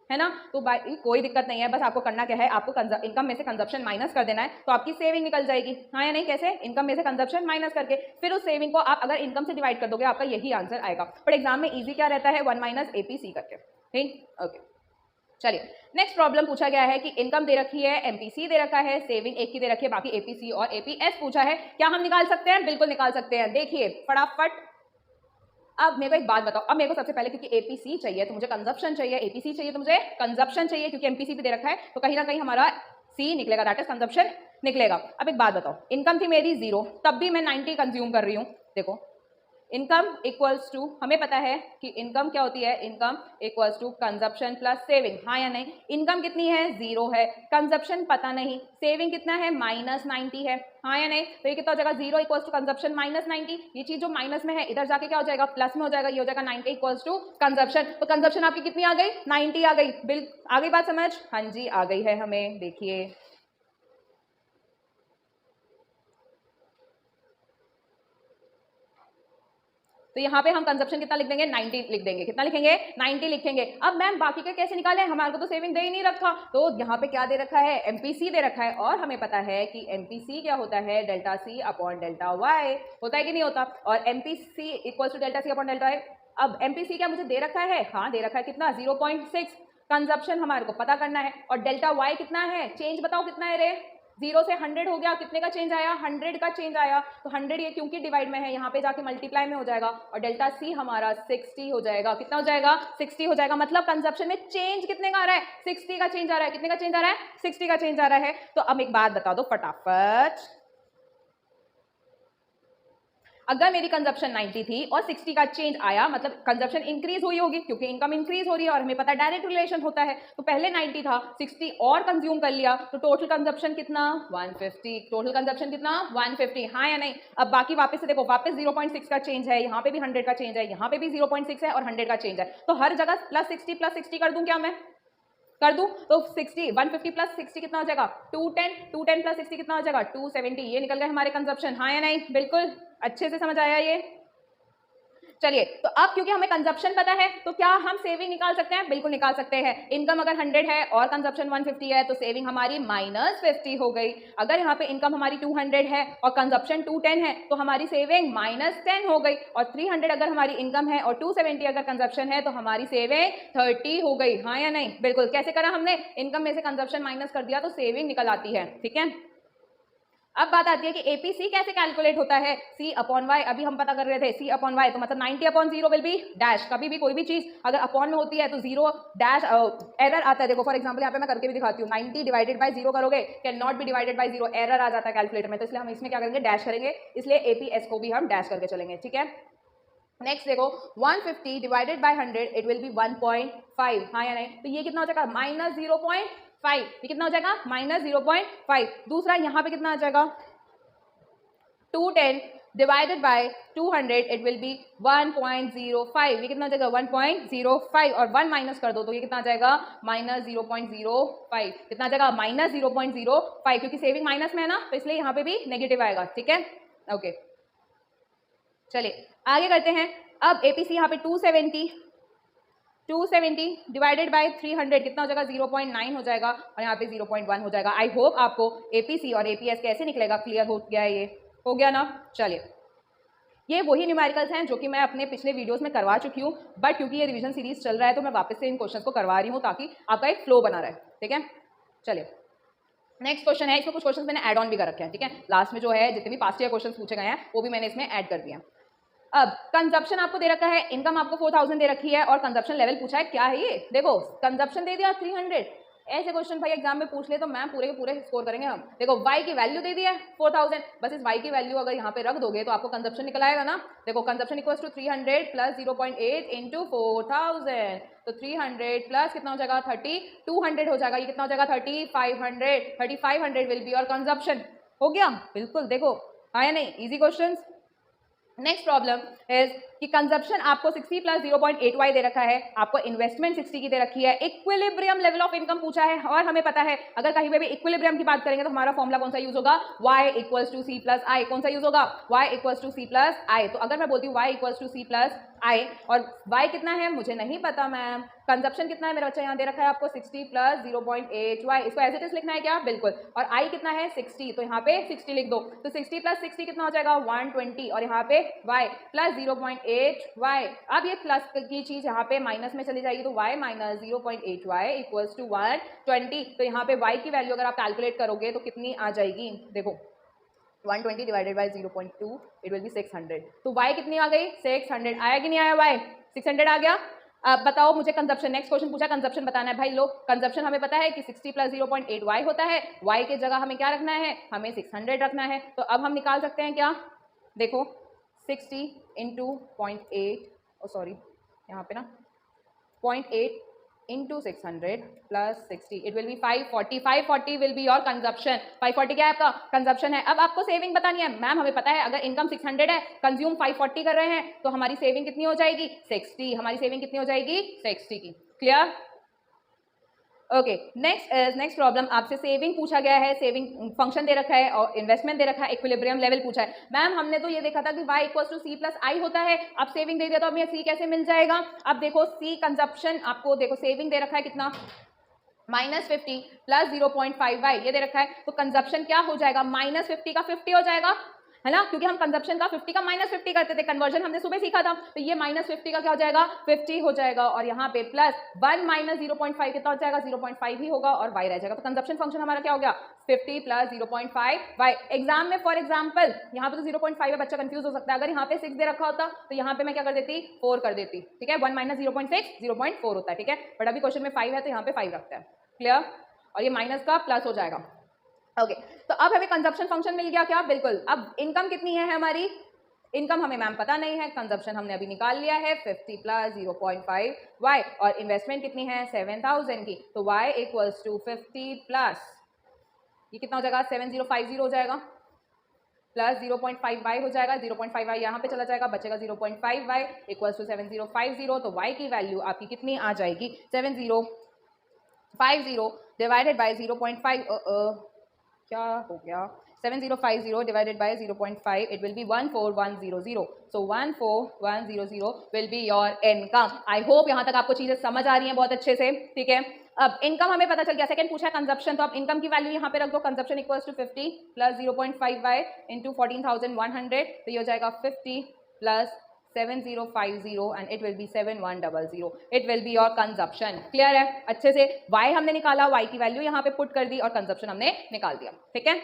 है ना। तो भाई कोई दिक्कत नहीं है, बस आपको करना क्या है, आपको इनकम में से कंजप्शन माइनस कर देना है, तो आपकी सेविंग निकल जाएगी। हाँ या नहीं, कैसे, इनकम में से कंजप्शन माइनस करके फिर उस सेविंग को आप अगर इनकम से डिवाइड कर दोगे आपका यही आंसर आएगा। पर एग्जाम में इजी क्या रहता है, 1 माइनस एपीसी करके, ठीक। ओके चलिए, नेक्स्ट प्रॉब्लम पूछा गया है कि इनकम दे रखी है, एमपीसी दे रखा है, सेविंग एक की दे रखी है, बाकी एपीसी और एपीएस पूछा है। क्या हम निकाल सकते हैं, बिल्कुल निकाल सकते हैं। देखिए फटाफट, अब मेरे को एक बात बताओ, अब मेरे को सबसे पहले क्योंकि एपीसी चाहिए तो मुझे कंजप्शन चाहिए, एपीसी चाहिए तो मुझे कंजप्शन चाहिए, क्योंकि एमपीसी भी दे रखा है तो कहीं ना कहीं हमारा सी निकलेगा, दैट इज कंजप्शन निकलेगा। अब एक बात बताओ, इनकम थी मेरी 0, तब भी मैं 90 कंज्यूम कर रही हूँ। देखो इनकम इक्वल्स टू, हमें पता है कि इनकम क्या होती है, income equals to consumption plus saving, हाँ या नहीं। इनकम कितनी है, 0 है, कंजप्शन पता नहीं, सेविंग कितना है, -90 है, हाँ या नहीं। तो ये कितना हो जाएगा, 0 इक्वल्स टू कंजप्शन -90। ये चीज जो माइनस में है इधर जाके क्या हो जाएगा, प्लस में हो जाएगा, ये हो जाएगा 90 इक्वल्स टू कंजप्शन। तो कंजप्शन आपकी कितनी आ गई, 90 आ गई। बिल आ गई बात समझ, हाँ जी आ गई है हमें। देखिए तो यहाँ पे हम कंजप्शन कितना लिख देंगे, 90 लिख देंगे। कितना लिखेंगे, 90 लिखेंगे। अब मैम बाकी के कैसे निकाले, हमारे को तो सेविंग दे ही नहीं रखा। तो यहाँ पे क्या दे रखा है, एमपीसी दे रखा है, और हमें पता है कि एमपीसी क्या होता है, delta c upon delta y होता है कि नहीं होता। और MPC equal to delta c upon delta y. अब एमपीसी क्या मुझे दे रखा है, हाँ दे रखा है, कितना, 0.6। कंजप्शन हमारे को पता करना है, और डेल्टा वाई कितना है, चेंज बताओ कितना है रे, 0 से 100 हो गया, कितने का चेंज आया, 100 का चेंज आया। तो 100 ये क्योंकि डिवाइड में है, यहाँ पे जाके मल्टीप्लाई में हो जाएगा, और डेल्टा सी हमारा 60 हो जाएगा। कितना हो जाएगा, 60 हो जाएगा। मतलब कंजप्शन में चेंज कितने का आ रहा है, 60 का चेंज आ रहा है। कितने का चेंज आ रहा है, 60 का चेंज आ रहा है। तो अब एक बात बता दो फटाफट, अगर मेरी कंजप्शन 90 थी और 60 का चेंज आया, मतलब कंजप्शन इंक्रीज हुई होगी क्योंकि इनकम इंक्रीज हो रही है और हमें पता डायरेक्ट रिलेशन होता है। तो पहले 90 था, 60 और कंज्यूम कर लिया, तो टोटल कंजप्शन कितना 150, टोटल कंजप्शन कितना 150, हाँ या नहीं। अब बाकी वापस से देखो, वापस 0.6 का चेंज है, यहाँ पे भी 100 का चेंज है, यहाँ पे भी 0.6 है और 100 का चेंज है, तो हर जगह प्लस 60 कर दूं क्या मैं, कर दूं, तो 60 150 प्लस 60 कितना हो जाएगा 210 प्लस 60 कितना हो जाएगा 270, ये निकल गए हमारे कंजप्शन, हाँ या नहीं। बिल्कुल अच्छे से समझ आया ये। चलिए, तो अब क्योंकि हमें कंजप्शन पता है तो क्या हम सेविंग निकाल सकते हैं, बिल्कुल निकाल सकते हैं। इनकम अगर 100 है और कंजप्शन 150 है तो सेविंग हमारी -50 हो गई। अगर यहाँ पे इनकम हमारी 200 है और कंजप्शन 210 है तो हमारी सेविंग -10 हो गई, और 300 अगर हमारी इनकम है और 270 अगर कंजप्शन है तो हमारी सेविंग 30 हो गई, हाँ या नहीं। बिल्कुल, कैसे करा हमने, इनकम में से कंजप्शन माइनस कर दिया तो सेविंग निकल आती है, ठीक है। अब बात आती है कि एपीसी कैसे कैलकुलेट होता है, सी अपॉन वाई, अभी हम पता कर रहे थे सी अपॉन वाई, तो मतलब 90 अपॉन 0 विल बी डैश, कभी भी कोई भी चीज अगर अपॉन में होती है तो 0 डैश एरर आता है। देखो फॉर एग्जांपल यहाँ पे मैं करके भी दिखाती हूँ, 90 डिवाइडेड बाय 0 करोगे, can not be divided by 0, error आ जाता है कैलकुलेटर में, तो इसलिए हम इसमें क्या करेंगे, डैश करेंगे, इसलिए एपीएस को भी हम डैश करके चलेंगे, ठीक है। नेक्स्ट देखो 150 divided by 100 it will be 1.5, हाँ या नहीं, तो ये कितना हो जाएगा -0.5, ये कितना हो जाएगा -0.5। दूसरा यहाँ पे कितना आ जाएगा 210 divided by 200 it will be 1.05, ये कितना हो जाएगा 1.05, और 1 माइनस कर दो तो ये कितना आ जाएगा -0.05, कितना आ जाएगा -0.05, क्योंकि सेविंग माइनस में है ना तो इसलिए यहाँ पे भी नेगेटिव आएगा, ठीक है। ओके चलिए आगे करते हैं। अब एपीसी यहाँ पे 270 डिवाइडेड बाय 300 कितना हो जाएगा 0.9 हो जाएगा, और यहाँ पे 0.1 हो जाएगा। आई होप आपको एपीसी और एपीएस कैसे निकलेगा क्लियर हो गया है, ये हो गया ना। चलिए, ये वही न्यूमेरिकल्स हैं जो कि मैं अपने पिछले वीडियोस में करवा चुकी हूँ, बट क्योंकि ये रिवीजन सीरीज चल रहा है तो मैं वापस से इन क्वेश्चंस को करवा रही हूँ ताकि आपका एक फ्लो बना रहे, ठीक है। चलिए नेक्स्ट क्वेश्चन है, इसमें कुछ क्वेश्चंस मैंने ऐड ऑन भी कर रखे हैं, ठीक है। लास्ट में जो है जितने भी पास्ट ईयर क्वेश्चंस पूछे गए हैं वो भी मैंने इसमें ऐड कर दिया। अब कंजप्शन आपको दे रखा है, इनकम आपको 4000 दे रखी है और कंजप्शन लेवल पूछा है, क्या है ये, देखो कंजप्शन दे दिया 300, ऐसे क्वेश्चन भाई एग्जाम में पूछ ले तो मैम पूरे के पूरे स्कोर करेंगे हम। देखो y की वैल्यू दे दी है 4000, बस इस y की वैल्यू अगर यहाँ पे रख दोगे तो आपको कंजप्शन निकल आएगा ना। देखो कंजप्शन इक्वल्स टू 300 प्लस 0.8 इंटू 4000, तो 300 प्लस कितना हो जाएगा 30, 200 हो जाएगा, ये कितना हो जाएगा 3500 विल बी योर कंजप्शन, हो गया। बिल्कुल देखो हाँ या नहीं, easy question. Next problem is कि कंजप्शन आपको 60 प्लस 0.8y दे रखा है, आपको इन्वेस्टमेंट 60 की दे रखी है, इक्विलिब्रियम लेवल ऑफ इनकम पूछा है, और हमें पता है अगर कहीं पे भी इक्विलिब्रियम की बात करेंगे तो हमारा फॉर्मूला कौन सा यूज होगा, y equals to C plus I, कौन सा यूज होगा y equals to C plus I. तो अगर मैं बोलती हूँ y equals to C plus I, और y कितना है मुझे नहीं पता मैम, कंजप्शन कितना है मेरा बच्चा यहाँ दे रखा है आपको 60 प्लस 0.8y, इसको एज इट इज लिखना है क्या, बिल्कुल, और i कितना है 60, तो यहाँ पे 60 लिख दो, तो 60 प्लस 60 कितना हो जाएगा 120, और यहाँ पे y प्लस 0.8y, अब ये प्लस की चीज यहाँ पे माइनस में चली जाएगी तो y minus 0.8y equals to 120, तो यहाँ पे y की वैल्यू अगर आप कैलकुलेट करोगे तो कितनी आ जाएगी, देखो 120 divided by 0.2 it will be 600, तो y कितनी आ गई 600, आया कि नहीं आया y 600 आ गया। अब बताओ मुझे कंजप्शन, नेक्स्ट क्वेश्चन पूछा कंजप्शन बताना है भाई। लो कंजप्शन हमें पता है कि 60 प्लस 0.8y होता है, y के जगह हमें क्या रखना है, हमें 600 रखना है, तो अब हम निकाल सकते हैं क्या, देखो 60 इंटू 0.8 सॉरी यहाँ पे ना 0.8 into 600 plus 60 it will be 540, 540 will be your consumption, 540 क्या है आपका कंजप्शन है। अब आपको सेविंग बतानी है, मैम हमें पता है अगर इनकम 600 है कंज्यूम 540 कर रहे हैं तो हमारी सेविंग कितनी हो जाएगी 60, हमारी सेविंग कितनी हो जाएगी 60 की, क्लियर। ओके नेक्स्ट प्रॉब्लम आपसे सेविंग पूछा गया है, सेविंग फंक्शन दे रखा है और इन्वेस्टमेंट दे रखा है, इक्विलिब्रियम लेवल पूछा है। मैम हमने तो ये देखा था कि y equals to C plus I होता है, अब सेविंग दे दिया तो अब ये c कैसे मिल जाएगा। अब देखो c कंजप्शन आपको देखो सेविंग दे रखा है कितना -50 प्लस 0.5y ये दे रखा है, तो कंजप्शन क्या हो जाएगा -50 का 50 हो जाएगा, है ना, क्योंकि हम कंजप्शन का 50 का -50 करते थे, कन्वर्जन हमने सुबह सीखा था, तो ये -50 का क्या हो जाएगा 50 हो जाएगा, और यहाँ पे प्लस 1 माइनस 0.5 कितना हो जाएगा 0.5 ही होगा और y रह जाएगा, तो कंजप्शन फंक्शन हमारा क्या हो गया 50 प्लस 0.5 y। एग्जाम में फॉर एग्जाम्पल यहाँ पे तो 0.5 है, बच्चा कंफ्यूज हो सकता है, अगर यहाँ पे 6 दे रखा होता तो यहाँ पे मैं क्या कर देती 4 कर देती, ठीक है, 1 माइनस 0.6 0.4 होता है, ठीक है, बट अभी क्वेश्चन में 5 है तो यहाँ पे 5 रखता है, क्लियर, और ये माइनस का प्लस हो जाएगा। ओके तो अब हमें कंजप्शन फंक्शन मिल गया क्या, बिल्कुल। अब इनकम कितनी है हमारी इनकम हमें मैम पता नहीं है, कंजप्शन हमने अभी निकाल लिया है 50 प्लस 0.5 y, और इन्वेस्टमेंट कितनी है 7000 की, तो y इक्वल्स टू 50 प्लस ये कितना हो जाएगा 7050 हो जाएगा, प्लस 0.5y हो जाएगा, 0.5y यहाँ पे चला जाएगा, बचेगा 0.5y इक्वल्स टू 7050, तो y की वैल्यू आपकी कितनी आ जाएगी 7050 डिवाइडेड बाय 0.5, क्या हो गया 7050 divided by 0.5, it will be 14100. So 14100 will be your income. I hope यहाँ तक आपको चीजें समझ आ रही हैं बहुत अच्छे से, ठीक है। अब इनकम हमें पता चल गया, सेकंड पूछा है कंजप्शन, तो अब इनकम की वैल्यू यहाँ पे रख दो, कंजप्शन इक्वल्स टू 50 प्लस 0.5y इंटू 14,100, तो ये हो जाएगा 50 प्लस 7050 and it will be 7100. It will be your consumption. Clear है अच्छे से। y हमने निकाला, y की वैल्यू यहाँ पे पुट कर दी और कंजप्शन हमने निकाल दिया, ठीक है।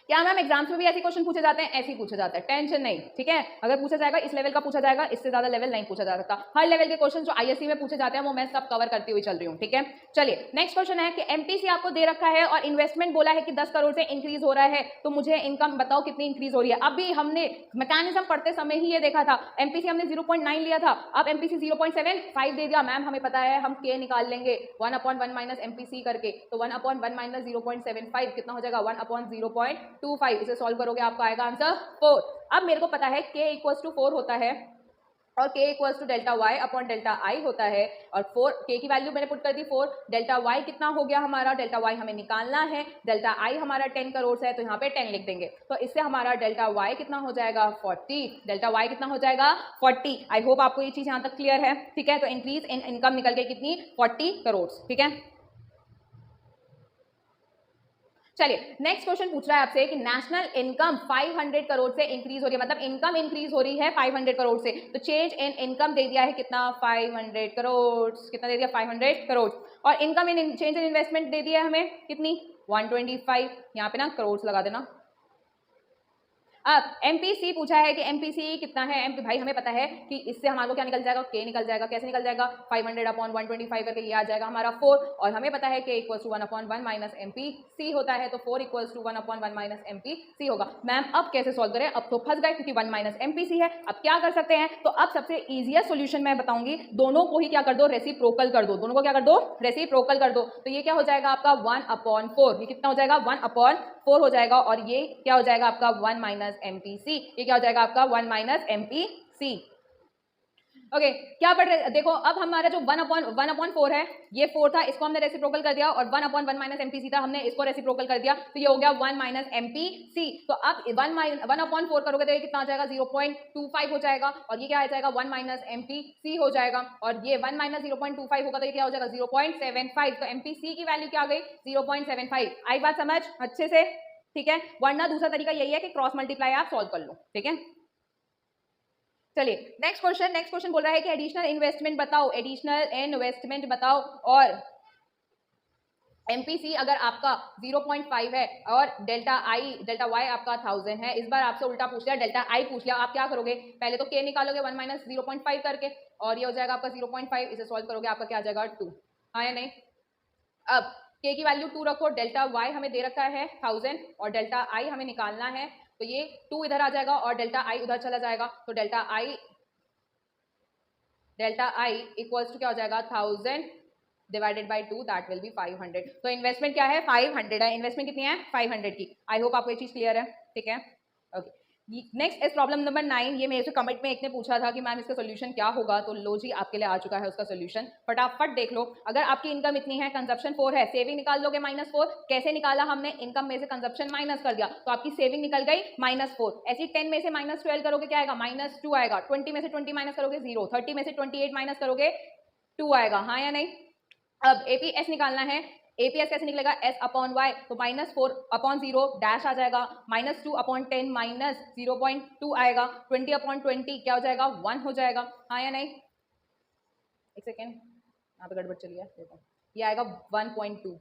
क्या मैम एग्जाम्स में भी ऐसे क्वेश्चन पूछे जाते हैं? ऐसे ही पूछा जाता है, टेंशन नहीं, ठीक है। अगर पूछा जाएगा इस लेवल का पूछा जाएगा, इससे ज्यादा लेवल नहीं पूछा जा सकता। हर लेवल के क्वेश्चन जो आईएससी में पूछे जाते हैं वो मैं सब कवर करती हुई चल रही हूँ, ठीक है। चलिए नेक्स्ट क्वेश्चन है कि एमपीसी आपको दे रखा है और इन्वेस्टमेंट बोला है कि 10 करोड़ से इंक्रीज हो रहा है, तो मुझे इनकम बताओ कितनी इंक्रीज हो रही है। अभी हमने मैकेनिज्म पढ़ते समय ही ये देखा था, एमपीसी हमने 0.9 लिया था, अब एमपीसी 0.75 दे दिया। मैम हमें पता है हम के निकाल लेंगे 1/1 माइनस एमपीसी करके, तो 1/1 माइनस 0.75 कितना हो जाएगा 1/0.25। इसे सॉल्व करोगे आपका आएगा आंसर 4। अब मेरे को पता है k इक्वल्स टू 4 होता है और k equals to delta y upon delta i होता है, और 4 k की वैल्यू मैंने पुट कर दी 4, डेल्टा y कितना हो गया हमारा, डेल्टा y हमें निकालना है, डेल्टा i हमारा 10 करोड़ है तो यहाँ पे 10 लिख देंगे, तो इससे हमारा डेल्टा y कितना हो जाएगा 40, डेल्टा y कितना हो जाएगा 40। आई होप आपको ये चीज यहाँ तक क्लियर है, ठीक है। तो इंक्रीज इन इनकम निकल गई कितनी 40 करोड़, ठीक है। चलिए नेक्स्ट क्वेश्चन पूछ रहा है आपसे कि नेशनल इनकम 500 करोड़ से इंक्रीज हो रही है, मतलब इनकम इंक्रीज हो रही है 500 करोड़ से, तो चेंज इन इनकम दे दिया है कितना 500 करोड़, कितना दे दिया 500 करोड़, और income in change in investment दे दिया है हमें कितनी 125, यहाँ पे ना करोड़ लगा देना। अब एमपीसी पूछा है कि एमपीसी कितना है, एमपी भाई हमें पता है कि इससे हमारे को क्या निकल जाएगा के निकल जाएगा, कैसे निकल जाएगा 500 अपॉन 125 करके ये आ जाएगा हमारा 4, और हमें पता है कि इक्वल्स टू 1/1 माइनस एमपीसी होता है, तो 4 इक्वल्स टू 1/1 माइनस एमपीसी होगा। मैम अब कैसे सॉल्व करें, अब तो फंस गए क्योंकि 1 माइनस एमपीसी है। अब क्या कर सकते हैं, तो अब सबसे इजिएस्ट सोल्यूशन मैं बताऊंगी, दोनों को ही क्या कर दो रेसिप्रोकल कर दो, दोनों को क्या कर दो रेसिप्रोकल कर दो, तो ये क्या हो जाएगा आपका 1/4, ये कितना हो जाएगा 1/4 हो जाएगा, और ये क्या हो जाएगा आपका 1 माइनस एमपीसी, ये क्या हो जाएगा आपका 1 माइनस एमपीसी। ओके क्या पढ़ रहे, देखो अब हमारा जो 1/4 है, ये 4 था, इसको हमने रेसिप्रोकल कर दिया, और 1/1 माइनस एमपीसी था, हमने इसको रेसिप्रोकल कर दिया, तो ये हो गया 1 माइनस एमपीसी। तो अब 1/4 करोगे तो ये कितना आ जाएगा 0.25 हो जाएगा, और ये क्या आ जाएगा 1 माइनस एमपीसी हो जाएगा, और ये 1 माइनस 0.25 होगा तो ये क्या हो जाएगा 0.75, तो एमपीसी की वैल्यू क्या आ गई 0.75। आई बात समझ अच्छे से, ठीक है। वरना दूसरा तरीका यही है कि क्रॉस मल्टीप्लाई आप सॉल्व कर लो, ठीक है। चलिए नेक्स्ट क्वेश्चन बोल रहा है कि एडिशनल इन्वेस्टमेंट बताओ, एडिशनल इन्वेस्टमेंट बताओ, और एमपीसी अगर आपका 0.5 है और डेल्टा वाई आपका 1000 है, इस बार आपसे उल्टा पूछ लिया, डेल्टा आई पूछ लिया, आप क्या करोगे, पहले तो के निकालोगे 1 माइनस 0.5 करके, और ये हो जाएगा आपका 0.5, इसे सॉल्व करोगे आपका क्या आ जाएगा 2, हाँ या नहीं। अब के की वैल्यू 2 रखो, डेल्टा वाई हमें दे रखा है 1000 और डेल्टा आई हमें निकालना है, तो ये 2 इधर आ जाएगा और डेल्टा आई उधर चला जाएगा, तो डेल्टा आई इक्वल्स टू क्या हो जाएगा 1000 divided by 2, that will be 500। तो इन्वेस्टमेंट क्या है 500 है, इन्वेस्टमेंट कितनी है 500 की। आई होप आपको ये चीज क्लियर है, ठीक है। Okay next is problem number 9। ये मेरे से कमेंट में एक ने पूछा था कि मैम इसका सोल्यूशन क्या होगा, तो लो जी आपके लिए आ चुका है उसका सोल्यूशन, फटाफट देख लो। अगर आपकी इनकम इतनी है, कंजप्शन 4 है, सेविंग निकाल लोगे -4, कैसे निकाला हमने, इनकम में से कंजप्शन माइनस कर दिया, तो आपकी सेविंग निकल गई -4। ऐसी 10 में से -12 करोगे क्या आएगा -2 आएगा, 20 में से 20 माइनस करोगे 0, 30 में से 28 माइनस करोगे 2 आएगा, हाँ या नहीं। अब एपीएस निकालना है, एपीएस कैसे निकलेगा s अपॉन वाई, तो -4/0 डैश आ जाएगा, -2/10 माइनस 0.2 आएगा, 20/20 क्या हो जाएगा 1 हो जाएगा, हाँ या नहीं। एक सेकेंड यहाँ पे गड़बड़ चली है, देखो ये आएगा 1.2।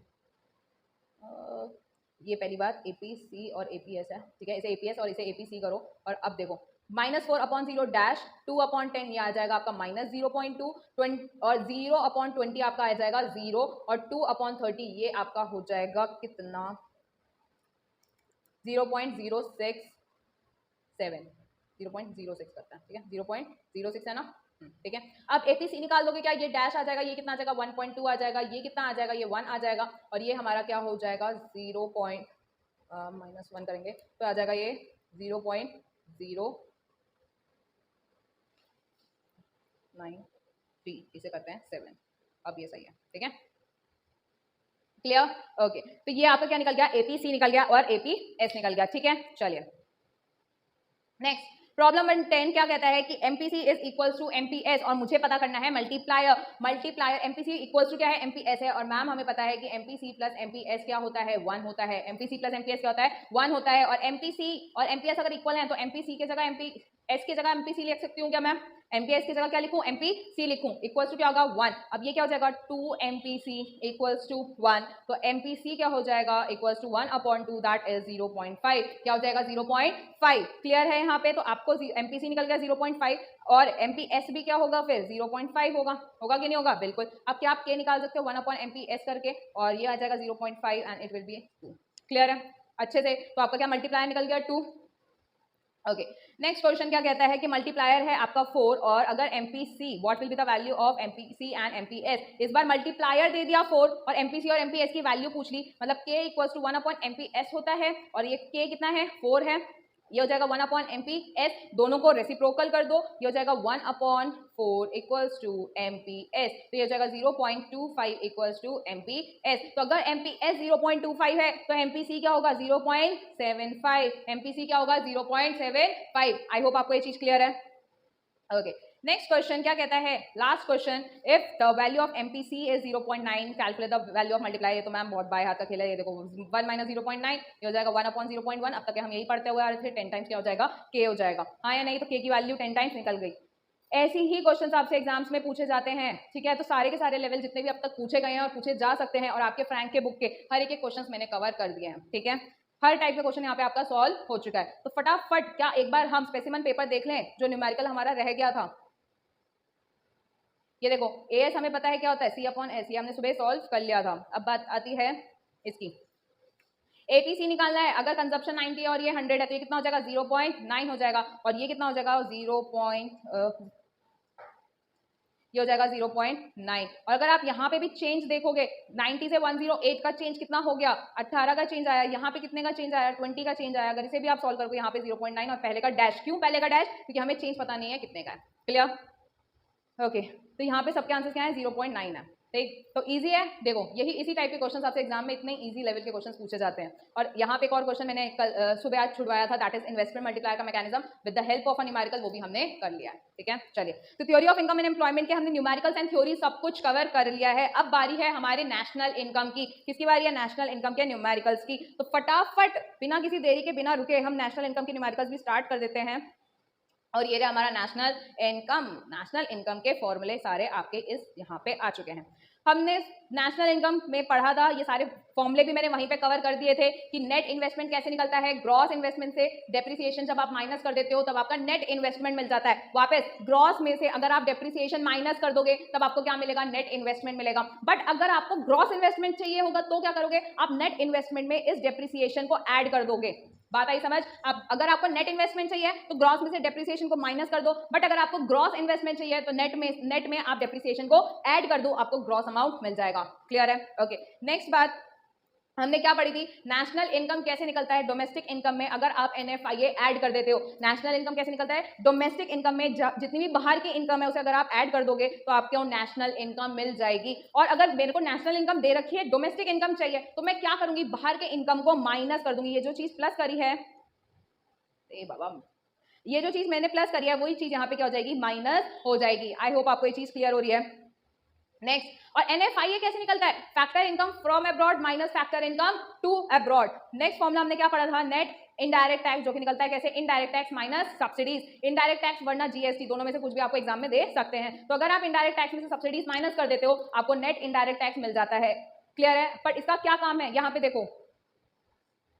ये पहली बात एपीसी और एपीएस है, ठीक है, इसे एपीएस और इसे एपीसी करो, और अब देखो -4/0 डैश 2/10 ये आ जाएगा आपका -0.2, और 0/20 आपका आ जाएगा 0, और 2/30 ये आपका हो जाएगा कितना 0.067, 0.06 करता है, ठीक है, 0.06 है ना, ठीक है। अब APC निकाल दोगे क्या, ये डैश आ जाएगा, ये कितना आ जाएगा 1.2 आ जाएगा, ये कितना आ जाएगा, ये 1 आ जाएगा, और ये हमारा क्या हो जाएगा 0.-1 करेंगे तो आ जाएगा ये 0.093, इसे करते हैं 7। अब ये सही है, ठीक है, क्लियर, ओके। तो ये आपका क्या निकल गया, APC निकल गया और APS निकल गया, ठीक है। चलिए नेक्स्ट प्रॉब्लम नंबर 10 क्या कहता है कि MPC is equals to MPS, और मुझे पता करना है मल्टीप्लायर MPC इक्वल्स टू क्या है, MPS है, और मैम हमें पता है कि MPC प्लस MPS क्या होता है, 1 होता है। MPC प्लस MPS क्या होता है, 1 होता है, और MPC और MPS अगर इक्वल है तो MPC की जगह MPS की जगह MPC लिख सकती हूँ क्या मैम, MPS की जगह क्या लिखूं, MPC लिखूं, इक्वल्स टू क्या होगा 1। अब ये क्या हो जाएगा 2 MPC इक्वल्स टू 1, तो MPC क्या हो जाएगा इक्वल्स टू 1/2, दैट इज 0.5, क्या हो जाएगा 0.5, क्लियर है यहाँ पे। तो आपको MPC निकल गया 0.5 और MPS भी क्या होगा फिर 0.5 होगा कि नहीं होगा, बिल्कुल। अब क्या आप K निकाल सकते हो 1/MPS करके, और ये आ जाएगा 0.5 and it will be 2, clear है अच्छे से। तो आपका क्या मल्टीप्लायर निकल गया 2, ओके। नेक्स्ट क्वेश्चन क्या कहता है कि मल्टीप्लायर है आपका 4, और अगर MPC what will be the value of MPC and MPS। इस बार मल्टीप्लायर दे दिया 4 और MPC और MPS की वैल्यू पूछ ली, मतलब K इक्वल्स टू 1/MPS होता है, और ये K कितना है 4 है, ये हो जाएगा 1/MPS, दोनों को रेसिप्रोकल कर दो, ये हो जाएगा 1/4 इक्वल्स टू MPS, तो ये हो जाएगा 0.25 इक्वल्स टू MPS। तो अगर MPS 0.25 है तो MPC क्या होगा 0.75, MPC क्या होगा 0.75। आई होप आपको ये चीज क्लियर है, ओके। नेक्स्ट क्वेश्चन क्या कहता है, last question, if the value of MPC is 0.9 calculate the value of multiply. ये तो मैम बहुत बाय हाथ का खेला है, ये देखो 1 माइनस 0.9, ये हो जाएगा 1/0.1। अब तक हम यही पढ़ते हुए आ रहे थे, 10 टाइम्स क्या हो जाएगा K हो जाएगा, हाँ या नहीं, तो K की वैल्यू 10 टाइम्स निकल गई। ऐसी ही क्वेश्चंस आपसे एग्जाम्स में पूछे जाते हैं, ठीक है। तो सारे के सारे लेवल जितने भी अब तक पूछे गए हैं और पूछे जा सकते हैं, और आपके फ्रैंक के बुक के हर एक क्वेश्चंस मैंने कवर कर दिए हैं, ठीक है। हर टाइप के क्वेश्चन यहाँ पे आपका सॉल्व हो चुका है। तो फटाफट क्या एक बार हम स्पेसिमन पेपर देख लें जो न्यूमेरिकल हमारा रह गया था। ये देखो AS हमें पता है क्या होता है, C/S, ये हमने सुबह सॉल्व कर लिया था। अब बात आती है इसकी, APC निकालना है। अगर कंजप्शन 90 है और ये 100 है तो ये कितना हो जाएगा 0.9 हो जाएगा, और ये कितना हो जाएगा ये हो जाएगा 0.9। और अगर आप यहाँ पे भी चेंज देखोगे 90 से 108 का चेंज कितना हो गया, 18 का चेंज आया, यहाँ पे कितने का चेंज आया 20 का चेंज आया। अगर इसे भी आप सॉल्व करोगे यहाँ पे 0.9 और पहले का डैश, क्यों पहले का डैश, क्योंकि हमें चेंज पता नहीं है कितने का है, क्लियर, ओके। तो यहाँ पे सबके आंसर क्या है 0.9 है, ठीक। तो इजी है, देखो यही इसी टाइप के क्वेश्चंस आपसे एग्जाम में इतने इजी लेवल के क्वेश्चंस पूछे जाते हैं। और यहाँ पे एक और क्वेश्चन मैंने कल सुबह आज छुड़वाया था, दैट इज इन्वेस्टमेंट मल्टीप्लायर का mechanism with the help of a numerical, वो भी हमने कर लिया है, ठीक है। चलिए, तो theory of income and employment के हमने न्यूमेरिकल्स एंड थ्योरी सब कुछ कवर कर लिया है। अब बारी है हमारे नेशनल इनकम की। किसकी बारी है, नेशनल इनकम के न्यूमेरिकल्स की। तो फटाफट बिना किसी देरी के, बिना रुके हम नेशनल इनकम के न्यूमेरिकल्स भी स्टार्ट कर देते हैं। और ये रहा हमारा नेशनल इनकम के फॉर्मूले सारे आपके इस यहाँ पे आ चुके हैं। हमने नेशनल इनकम में पढ़ा था, ये सारे फॉर्मूले भी मैंने वहीं पे कवर कर दिए थे कि नेट इन्वेस्टमेंट कैसे निकलता है। ग्रॉस इन्वेस्टमेंट से डेप्रिसिएशन जब आप माइनस कर देते हो तब आपका नेट इन्वेस्टमेंट मिल जाता है। वापस ग्रॉस में से अगर आप डेप्रिसिएशन माइनस कर दोगे तब आपको क्या मिलेगा, नेट इन्वेस्टमेंट मिलेगा। बट अगर आपको ग्रॉस इन्वेस्टमेंट चाहिए होगा तो क्या करोगे, आप नेट इन्वेस्टमेंट में इस डेप्रिसिएशन को ऐड कर दोगे। बात आई समझ। अब अगर आपको नेट इन्वेस्टमेंट चाहिए तो ग्रॉस में से डेप्रिसिएशन को माइनस कर दो, बट अगर आपको ग्रॉस इन्वेस्टमेंट चाहिए तो नेट में आप डेप्रिसिएशन को ऐड कर दो, आपको ग्रॉस अमाउंट मिल जाएगा, क्लियर है, ओके। नेक्स्ट बात हमने क्या पढ़ी थी, नेशनल इनकम कैसे निकलता है डोमेस्टिक इनकम में। अगर आप NFIA ऐड कर देते हो, नेशनल इनकम कैसे निकलता है डोमेस्टिक इनकम में, जितनी भी बाहर की इनकम है उसे अगर आप ऐड कर दोगे तो आपको नेशनल इनकम मिल जाएगी। और अगर मेरे को नेशनल इनकम दे रखी है, डोमेस्टिक इनकम चाहिए, तो मैं क्या करूंगी, बाहर के इनकम को माइनस कर दूंगी। ये जो चीज प्लस करी है, ए बाबा, ये जो चीज मैंने प्लस करी है वही चीज यहाँ पे क्या हो जाएगी, माइनस हो जाएगी। आई होप आपको ये चीज क्लियर हो रही है। नेक्स्ट, और NFIA कैसे निकलता है, factor income from abroad minus factor income to abroad. Next formula हमने क्या पढ़ा था, नेट इनडायरेक्ट टैक्स, जो कि निकलता है कैसे, indirect tax minus subsidies. Indirect tax वरना GST, दोनों में से कुछ भी आपको एग्जाम में दे सकते हैं। तो अगर आप इनडायरेक्ट टैक्स में से सब्सिडीज माइनस कर देते हो आपको नेट इनडायरेक्ट टैक्स मिल जाता है, क्लियर है। पर इसका क्या काम है, यहाँ पे देखो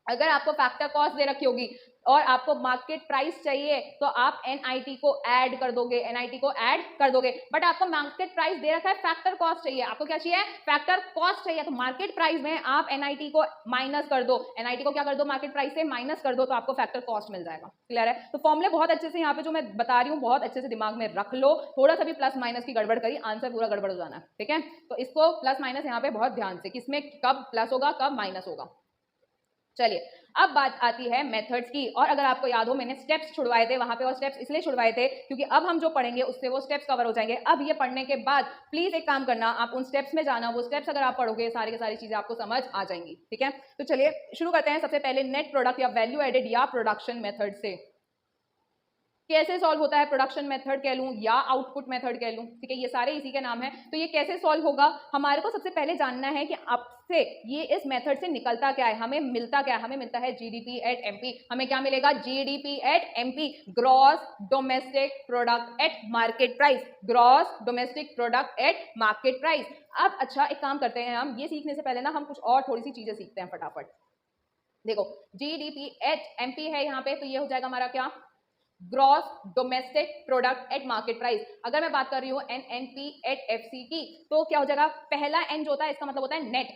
अगर आपको फैक्टर कॉस्ट दे रखी होगी और आपको मार्केट प्राइस चाहिए तो आप एनआईटी को ऐड कर दोगे, एनआईटी को ऐड कर दोगे। बट आपको मार्केट प्राइस दे रखा है, फैक्टर कॉस्ट चाहिए, आपको क्या चाहिए, फैक्टर कॉस्ट चाहिए। तो मार्केट प्राइस में आप एनआईटी को माइनस कर दो, एनआईटी को क्या कर दो, मार्केट प्राइस से माइनस कर दो, तो आपको फैक्टर कॉस्ट मिल जाएगा। क्लियर है? तो फॉर्मूले बहुत अच्छे से यहाँ पे जो मैं बता रही हूँ बहुत अच्छे से दिमाग में रख लो, थोड़ा सा भी प्लस माइनस की गड़बड़ करी आंसर पूरा गड़बड़ हो जाना है। ठीक है, तो इसको प्लस माइनस यहाँ पे बहुत ध्यान से, किसमें कब प्लस होगा कब माइनस होगा। चलिए अब बात आती है मेथड्स की, और अगर आपको याद हो मैंने स्टेप्स छुड़वाए थे वहां पे, और स्टेप्स इसलिए छुड़वाए थे क्योंकि अब हम जो पढ़ेंगे उससे वो स्टेप्स कवर हो जाएंगे। अब ये पढ़ने के बाद प्लीज एक काम करना, आप उन स्टेप्स में जाना, वो स्टेप्स अगर आप पढ़ोगे सारी की सारी चीजें आपको समझ आ जाएंगी। ठीक है, तो चलिए शुरू करते हैं। सबसे पहले नेट प्रोडक्ट या वैल्यू एडेड या प्रोडक्शन मेथड से कैसे सॉल्व होता है, प्रोडक्शन मेथड कह लूं या आउटपुट मेथड कह लूं, ठीक है, ये सारे इसी के नाम है। तो ये कैसे सॉल्व होगा, हमारे को सबसे पहले जानना है कि आपसे ये इस मेथड से निकलता क्या है, हमें मिलता क्या है। हमें मिलता है जीडीपी एट एमपी। हमें क्या मिलेगा, GDP at MP, gross domestic product at market price, gross domestic product at market price. अब अच्छा एक काम करते हैं, हम ये सीखने से पहले ना हम कुछ और थोड़ी सी चीजें सीखते हैं फटाफट। देखो जीडीपी एट एमपी है यहाँ पे, तो ये हो जाएगा हमारा क्या, gross domestic product at market price. अगर मैं बात कर रही हूँ एनएनपी एट एफसी की, तो क्या हो जाएगा, पहला एन जो होता है इसका मतलब होता है नेट,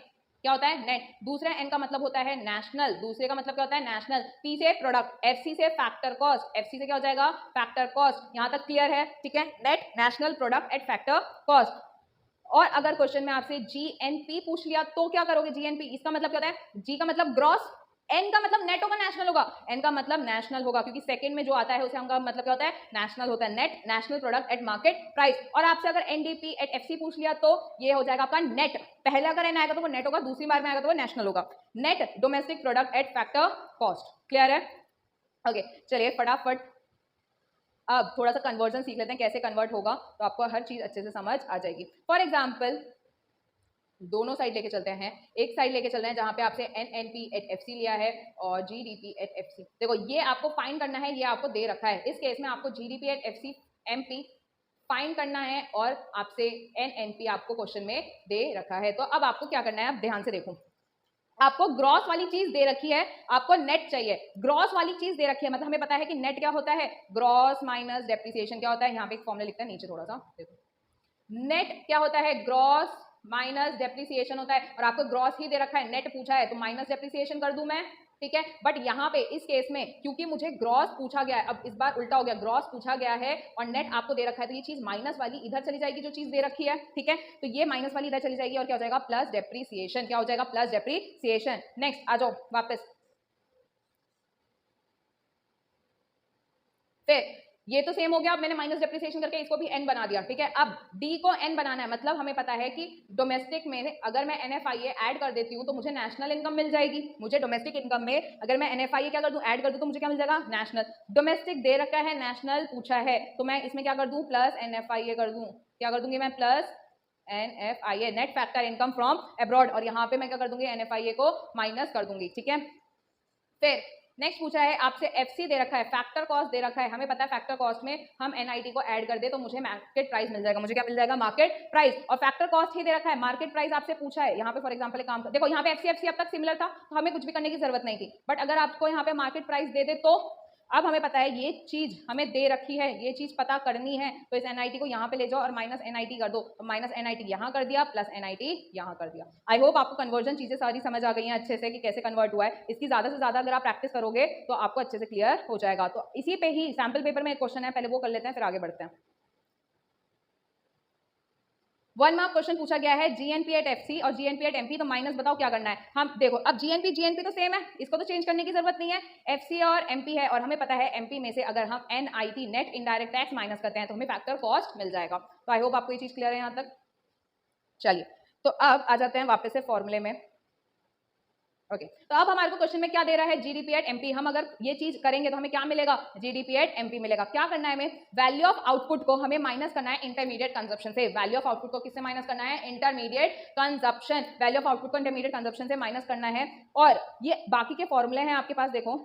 क्या होता है नेट। दूसरा एन का मतलब होता है नेशनल, दूसरे का मतलब क्या होता है नेशनल। पी से प्रोडक्ट, एफसी से फैक्टर कॉस्ट, एफसी से क्या हो जाएगा फैक्टर कॉस्ट। यहां तक क्लियर है? ठीक है, net national product at factor cost. और अगर क्वेश्चन में आपसे जीएनपी पूछ लिया तो क्या करोगे, जीएनपी इसका मतलब क्या होता है, जी का मतलब ग्रॉस, एन का मतलब नेट होगा नेशनल होगा, एन का मतलब नेशनल होगा क्योंकि सेकंड में जो आता है उसे हमका मतलब क्या होता है नेशनल होता है, net national product at market price. और आपसे अगर एनडीपी एट एफसी पूछ लिया तो ये हो जाएगा आपका नेट, पहले अगर एन आएगा तो वो नेट होगा, दूसरी बार में आएगा तो वो नेशनल होगा, net domestic product at factor cost. Clear है? ओके चलिए फटाफट अब थोड़ा सा कन्वर्जन सीख लेते हैं, कैसे कन्वर्ट होगा तो आपको हर चीज अच्छे से समझ आ जाएगी। फॉर एग्जाम्पल दोनों साइड लेके चलते हैं, एक साइड लेके चल रहे हैं जहां पे आपसे एनएनपी एट एफसी लिया है और जीडीपी एट एफसी। देखो ये आपको फाइंड करना है, ये आपको दे रखा है, इस केस में आपको GDP at FC MP find करना है और आपसे एनएनपी आपको क्वेश्चन में दे रखा है। तो अब आपको क्या करना है, आप ध्यान से देखो, आपको ग्रॉस वाली चीज दे रखी है, आपको नेट चाहिए। ग्रॉस वाली चीज दे रखी है मतलब हमें पता है कि नेट क्या होता है, ग्रॉस माइनस डेप्रिसिएशन क्या होता है, यहाँ पे एक फॉर्मूला लिखते हैं नीचे थोड़ा सा देखो, नेट क्या होता है, ग्रॉस माइनस डेप्रिसिएशन होता है, और आपको ग्रॉस ही दे रखा है, नेट पूछा है तो माइनस डेप्रिसिएशन कर दूं मैं। ठीक है, बट यहाँ पे इस केस में क्योंकि मुझे ग्रॉस पूछा गया है, अब इस बार उल्टा हो गया, ग्रॉस पूछा गया है और नेट आपको दे रखा है, तो ये चीज माइनस वाली इधर चली जाएगी जो चीज दे रखी है। ठीक है, तो ये माइनस वाली इधर चली जाएगी और क्या हो जाएगा प्लस डेप्रिसिएशन, क्या हो जाएगा प्लस डेप्रिसिएशन। नेक्स्ट आ जाओ वापस, फिर ये तो सेम हो गया, अब मैंने माइनस डेप्रिसिएशन करके इसको भी एन बना दिया। ठीक है, अब डी को एन बनाना है, मतलब हमें पता है कि डोमेस्टिक में अगर मैं एनएफआईए ऐड कर देती हूँ तो मुझे नेशनल इनकम मिल जाएगी। मुझे डोमेस्टिक इनकम में अगर मैं एनएफआईए क्या कर दूं, ऐड कर दूं, तो मुझे क्या मिल जाएगा नेशनल। डोमेस्टिक दे रखा है, नेशनल पूछा है, तो मैं इसमें क्या कर दूं प्लस एनएफआईए कर दूं, क्या कर दूंगी मैं plus NFIA, net factor income from abroad, और यहाँ पे मैं क्या कर दूंगी एनएफआईए को माइनस कर दूंगी। ठीक है, फिर नेक्स्ट पूछा है आपसे एफसी दे रखा है, फैक्टर कॉस्ट दे रखा है, हमें पता है फैक्टर कॉस्ट में हम एनआईटी को ऐड कर दे तो मुझे मार्केट प्राइस मिल जाएगा, मुझे क्या मिल जाएगा मार्केट प्राइस, और फैक्टर कॉस्ट ही दे रखा है, मार्केट प्राइस आपसे पूछा है। यहाँ पे फॉर एग्जांपल एक काम कर देखो, यहाँ पे एफसी अब तक सिमिलर था तो हमें कुछ भी करने की जरूरत नहीं थी, बट अगर आपको यहाँ पे मार्केट प्राइस दे दे तो अब हमें पता है ये चीज हमें दे रखी है, ये चीज पता करनी है, तो इस एनआईटी को यहाँ पे ले जाओ और माइनस एनआईटी कर दो, तो माइनस एनआईटी यहाँ कर दिया प्लस एनआईटी यहाँ कर दिया। आई होप आपको कन्वर्जन चीजें सारी समझ आ गई हैं अच्छे से कि कैसे कन्वर्ट हुआ है। इसकी ज्यादा से ज्यादा अगर आप प्रैक्टिस करोगे तो आपको अच्छे से क्लियर हो जाएगा। तो इसी पे ही सैम्पल पेपर में एक क्वेश्चन है, पहले वो कर लेते हैं फिर आगे बढ़ते हैं। 1 मार्क क्वेश्चन पूछा गया है जीएनपी एट एफसी और जीएनपी एट एमपी, तो माइनस बताओ क्या करना है। हम देखो अब जीएनपी तो सेम है, इसको तो चेंज करने की जरूरत नहीं है, एफसी और एमपी है, और हमें पता है एमपी में से अगर हम NIT net indirect tax minus करते हैं तो हमें फैक्टर कॉस्ट मिल जाएगा। तो आई होप आपको ये चीज क्लियर है यहाँ तक। चलिए तो अब आ जाते हैं वापस से फॉर्मूले में। ओके, तो अब हमारे को क्वेश्चन में क्या दे रहा है, जीडीपी एट एमपी। हम अगर ये चीज करेंगे तो हमें क्या मिलेगा, जीडीपी एट एमपी मिलेगा। क्या करना है हमें, वैल्यू ऑफ आउटपुट को हमें माइनस करना है इंटरमीडिएट कंजप्शन से। वैल्यू ऑफ आउटपुट को किससे माइनस करना है, intermediate consumption. Value of output को इंटरमीडिएट कंजप्शन से माइनस करना है, और ये बाकी के फॉर्मूले हैं आपके पास। देखो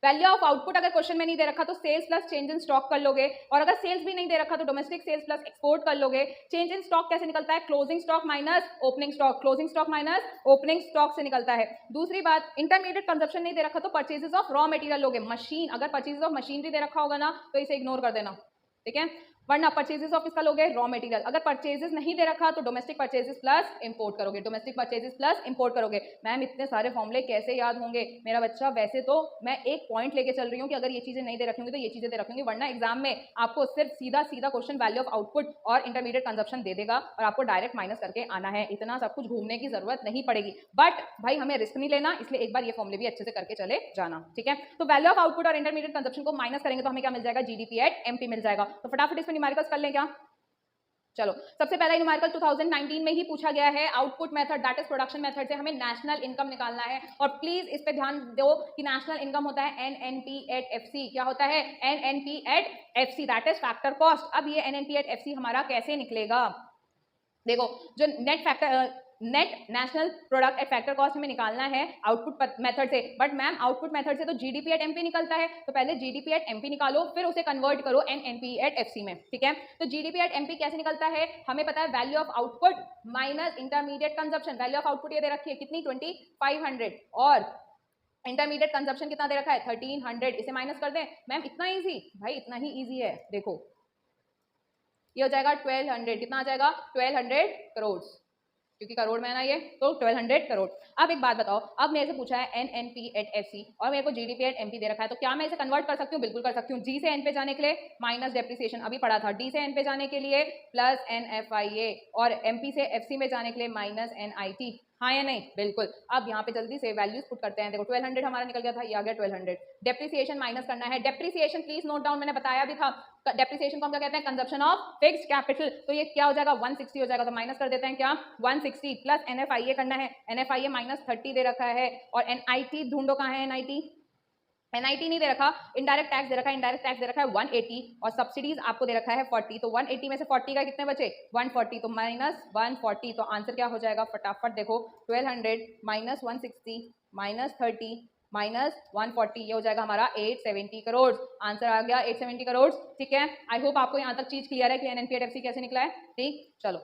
वैल्यू ऑफ आउटपुट अगर क्वेश्चन में नहीं दे रखा तो sales plus change in stock कर लोगे, और अगर सेल्स भी नहीं दे रखा तो डोमेस्टिक सेल्स प्लस एक्सपोर्ट कर लोगे। चेंज इन स्टॉक कैसे निकलता है? Closing stock minus opening stock, closing stock minus opening stock से निकलता है। दूसरी बात, इंटरमीडिएट कंजप्शन नहीं दे रखा तो परचेजेस ऑफ रॉ मटेरियल लोगे। मशीन, अगर परचेजेस ऑफ मशीनरी दे रखा होगा ना तो इसे इग्नोर कर देना, ठीक है, वरना परचेजेस ऑफ किसका लोगे? Raw material. अगर परचेजेस नहीं दे रखा तो डोमेस्टिक परचेजेस प्लस इंपोर्ट करोगे, डोमेस्टिक परचेजेस प्लस इंपोर्ट करोगे। मैम इतने सारे फॉर्मूले कैसे याद होंगे मेरा बच्चा? वैसे तो मैं एक पॉइंट लेके चल रही हूँ कि अगर ये चीजें नहीं दे रखी तो ये चीजें दे रखूंगी, वरना एग्जाम में आपको सिर्फ सीधा सीधा क्वेश्चन वैल्यू ऑफ आउटपुट और इंटरमीडिएट कंजप्शन दे देगा और आपको डायरेक्ट माइनस करके आना है। इतना सब कुछ घूमने की जरूरत नहीं पड़ेगी, बट भाई हमें रिस्क नहीं लेना, इसलिए एक बार ये फॉर्मूले भी अच्छे से करके चले जाना, ठीक है। तो वैल्यू ऑफ आउटपुट और इंटरमीडिएट कंजप्शन को माइनस करेंगे तो हमें क्या मिल जाएगा? जीडीपी एट एमपी मिल जाएगा। तो फटाफट इसमें न्यूमेरिकल्स कर लें क्या? चलो, सबसे पहला न्यूमेरिकल 2019 में ही पूछा गया है। Output method that is production method से हमें नेशनल इनकम निकालना है, और प्लीज इस पे ध्यान दो कि नेशनल इनकम होता है एनएनपी एट एफसी। क्या होता है? NNP at FC, that is factor cost. अब ये एनएनपी एट एफसी हमारा कैसे निकलेगा? देखो, जो net factor net national product at factor cost हमें निकालना है आउटपुट मेथड से, बट मैम आउटपुट मेथड से तो जीडीपी एट एमपी निकलता है, तो पहले जीडीपी एट एमपी निकालो, फिर उसे कन्वर्ट करो एनएनपी एट एफसी में, ठीक है। तो जीडीपी एट एमपी कैसे निकलता है? हमें पता है value of output minus intermediate consumption. Value of output ये दे रखी है कितनी? 2500, और इंटरमीडिएट कंजप्शन कितना दे रखा है? 1300। इसे माइनस कर दें। मैम इतना ईजी? भाई इतना ही ईजी है। देखो ये हो जाएगा 1200। कितना आ जाएगा? 1200 करोड़, क्योंकि करोड़ में है ना ये, तो 1200 करोड़। अब एक बात बताओ, अब मेरे से पूछा है एनएनपी एट एफसी और मेरे को जीडीपी एट एमपी दे रखा है, तो क्या मैं इसे कन्वर्ट कर सकती हूँ? बिल्कुल कर सकती हूँ। जी से एन पे जाने के लिए माइनस डेप्रिसिएशन, अभी पढ़ा था। डी से एन पे जाने के लिए प्लस एनएफआईए, और एमपी से एफसी में जाने के लिए माइनस एनआईटी। हाँ या नहीं? बिल्कुल। अब यहाँ पे जल्दी से वैल्यूज पुट करते हैं। देखो 1200 हमारा निकल गया था, ये आ गया 1200। डेप्रिसिएशन माइनस करना है। डेप्रिसिएशन प्लीज नोट डाउन, मैंने बताया भी था डेप्रिसिएशन को हम क्या कहते हैं? Consumption of fixed capital. तो ये क्या हो जाएगा? 160 हो जाएगा, तो माइनस कर देते हैं क्या? 160 प्लस एनएफआईए करना है। एनएफआईए माइनस 30 दे रखा है, और एनआईटी ढूंढो कहाँ है? एनआईटी एनआईटी नहीं दे रखा, इनडायरेक्ट टैक्स दे रखा है। इनडायरेक्ट टैक्स दे रखा है 180, और सब्सिडीज आपको दे रखा है 40। तो 180 में से 40 का कितने बचे? 140, तो माइनस 140। तो आंसर क्या हो जाएगा? फटाफट देखो, 1200 माइनस 160 माइनस 30 माइनस 140, ये हो जाएगा हमारा 870 करोड़। आंसर आ गया 870 करोड़, ठीक है। आई होप आपको यहाँ तक चीज क्लियर है कि एनएनपी एट एफसी कैसे निकला है, ठीक। चलो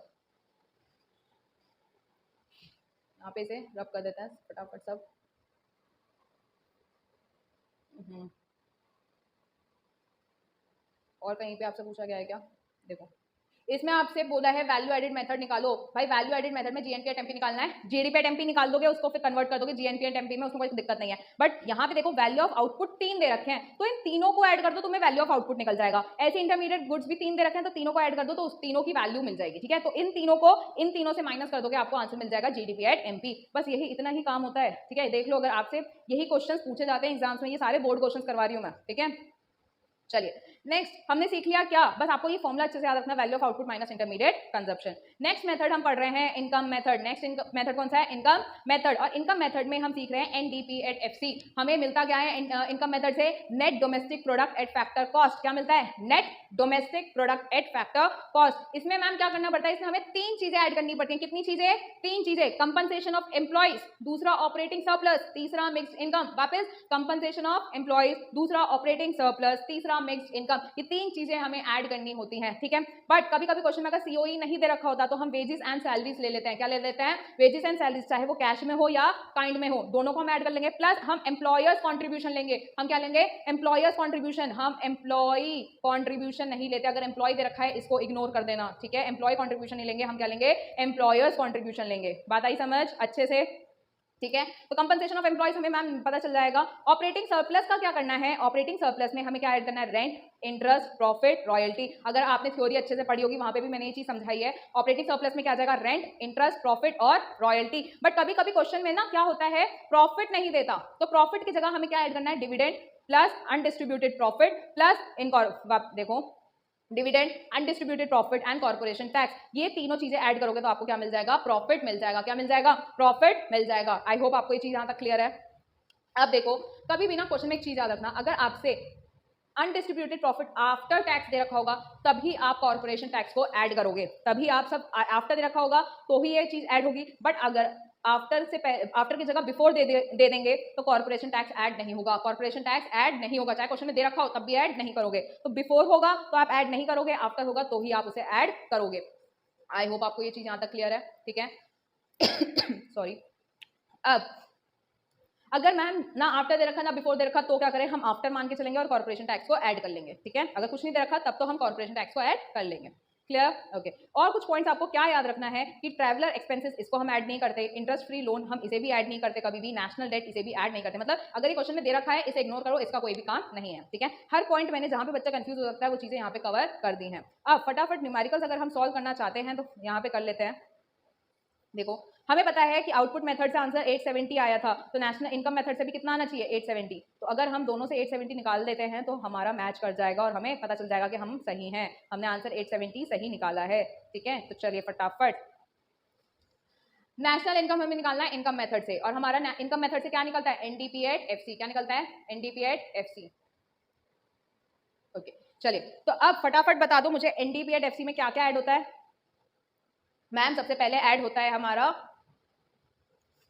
यहाँ पे इसे रब कर देते हैं फटाफट सब। और कहीं पे आपसे पूछा गया है क्या? देखो इसमें आपसे बोला है वैल्यू एडेड मेथड निकालो। भाई वैल्यू एडेड मेथड में जीएनपी एट एमपी निकालना है। जीडीपी एट एमपी निकाल दोगे, उसको फिर कन्वर्ट कर दोगे जीएनपी एट एमपी में, उसमें कोई दिक्कत नहीं है। बट यहाँ पे देखो वैल्यू ऑफ आउटपुट 3 दे रखे हैं, तो इन तीनों को ऐड कर दो, तुम्हें वैल्यू ऑफ आउटपुट निकल जाएगा। ऐसे इंटरमीडिएट गुड्स भी 3 दे रखे हैं, तो तीनों को ऐड कर दो तो उस तीनों की वैल्यू मिल जाएगी, ठीक है। तो इन तीनों से माइनस कर दोगे, आपको आंसर मिल जाएगा जीडीपी एट एमपी। बस यही इतना ही काम होता है, ठीक है। देख लो, अगर आपसे यही क्वेश्चन पूछे जाते हैं एग्जाम्स में, ये सारे बोर्ड क्वेश्चन करवा रही हूँ मैं, ठीक है। चलिए नेक्स्ट हमने सीख लिया क्या? बस आपको ये फॉर्मूला अच्छे से याद रखना, value of output minus intermediate consumption. Next method हम पढ़ रहे हैं इनकम मेथड। नेक्स्ट मेथड कौन सा है? Income method. और इनकम मेथड में हम सीख रहे हैं एनडीपी एट एफसी। हमें मिलता क्या है इनकम मेथड से? Net domestic product at factor cost. क्या मिलता है? Net domestic product at factor cost. इसमें मैम क्या करना पड़ता है? इसमें हमें 3 चीजें ऐड करनी पड़ती हैं। कितनी चीजें? 3 चीजें। कंपनसेशन ऑफ एम्प्लॉइज, दूसरा ऑपरेटिंग सरप्लस, तीसरा मिक्स्ड इनकम। वापस कंपनसेशन ऑफ एम्प्लॉइज, दूसरा ऑपरेटिंग सरप्लस, तीसरा मिक्स्ड इनकम। ये 3 चीजें हमें ऐड करनी होती हैं, ठीक है। बट कभी कभी क्वेश्चन में अगर सीओई नहीं दे रखा होता तो हम वेजेस एंड सैलरीज ले लेते हैं। क्या ले लेते हैं? वेजेस एंड सैलरीज, चाहे वो कैश में हो या काइंड में हो, दोनों को हम ऐड कर लेंगे। प्लस हम एम्प्लॉयर्स कॉन्ट्रीब्यूशन लेंगे। हम क्या लेंगे? Employers contribution. हम एम्प्लॉई कॉन्ट्रीब्यूशन नहीं लेते। अगर एम्प्लॉय दे रखा है इसको इग्नोर कर देना, ठीक है। एम्प्लॉय कॉन्ट्रीब्यूशन नहीं लेंगे, हम क्या लेंगे? एम्प्लॉयर्स कॉन्ट्रीब्यूशन लेंगे। बात आई समझ अच्छे से, ठीक है। तो कंपनसेशन ऑफ एम्प्लॉइज हमें मैम पता चल जाएगा। ऑपरेटिंग सरप्लस का क्या करना है? ऑपरेटिंग सरप्लस में हमें क्या ऐड करना है? Rent, interest, profit, royalty. अगर आपने थ्योरी अच्छे से पढ़ी होगी वहां पे भी मैंने ये चीज समझाई है। ऑपरेटिंग सरप्लस में क्या आ जाएगा? रेंट, इंटरेस्ट, प्रॉफिट और रॉयल्टी। बट कभी कभी क्वेश्चन में ना क्या होता है, प्रॉफिट नहीं देता, तो प्रॉफिट की जगह हमें क्या ऐड करना है? Dividend plus undistributed profit plus देखो dividend, undistributed profit and corporation tax. ये तीनों चीजें ऐड करोगे तो आपको क्या मिल जाएगा? प्रॉफिट मिल जाएगा। क्या मिल जाएगा? प्रॉफिट मिल जाएगा। आई होप आपको ये चीज यहां तक क्लियर है। अब देखो कभी भी ना क्वेश्चन में एक चीज याद रखना, अगर आपसे अनडिस्ट्रीब्यूटेड प्रॉफिट आफ्टर टैक्स दे रखा होगा तभी आप कॉर्पोरेशन टैक्स को ऐड करोगे, तभी आप सब आफ्टर दे रखा होगा तो ही ये चीज ऐड होगी। बट अगर आफ्टर की जगह बिफोर दे देंगे तो कॉर्पोरेशन टैक्स ऐड नहीं होगा, कॉर्पोरेशन टैक्स ऐड नहीं होगा, चाहे क्वेश्चन में दे रखा हो तब भी ऐड नहीं करोगे। तो बिफोर होगा तो आप ऐड नहीं करोगे, आफ्टर होगा तो ही आप उसे ऐड करोगे। आई होप आपको ये चीज यहां तक क्लियर है, ठीक है। सॉरी। अब अगर मैम ना आफ्टर दे रखा ना बिफोर दे रखा तो क्या करें, हम आफ्टर मान के चलेंगे और कॉर्पोरेशन टैक्स को ऐड कर लेंगे, ठीक है। अगर कुछ नहीं दे रखा तब तो हम कॉर्पोरेशन टैक्स को ऐड कर लेंगे। Clear, okay. और कुछ पॉइंट्स आपको क्या याद रखना है कि ट्रैवलर एक्सपेंसेस इसको हम ऐड नहीं करते, इंटरेस्ट फ्री लोन हम इसे भी ऐड नहीं करते कभी भी, नेशनल डेट इसे भी ऐड नहीं करते। मतलब अगर ये क्वेश्चन में दे रखा है इसे इग्नोर करो, इसका कोई भी काम नहीं है, ठीक है। हर पॉइंट मैंने जहां पे बच्चा कंफ्यूज हो सकता है वो चीजें यहाँ पे कवर कर दी हैं। अब फटाफट न्यूमेरिकल्स अगर हम सॉल्व करना चाहते हैं तो यहाँ पे कर लेते हैं। देखो हमें पता है कि आउटपुट मेथड से आंसर 870 आया था, तो नेशनल इनकम मेथड से भी कितना आना चाहिए, 870। तो अगर हम दोनों से 870 निकाल देते हैं तो हमारा मैच कर जाएगा और हमें पता चल जाएगा कि हम सही हैं, हमने आंसर 870 सही निकाला है, ठीक है। तो चलिए फटाफट नेशनल इनकम हमें निकालना है इनकम मेथड से, और हमारा इनकम मेथड से क्या निकलता है, एनडीपीएट एफसी। क्या निकलता है, एनडीपीएट एफसी, ओके। चलिए तो अब फटाफट बता दो मुझे एनडीपीएट एफसी में क्या क्या ऐड होता है। मैम सबसे पहले ऐड होता है हमारा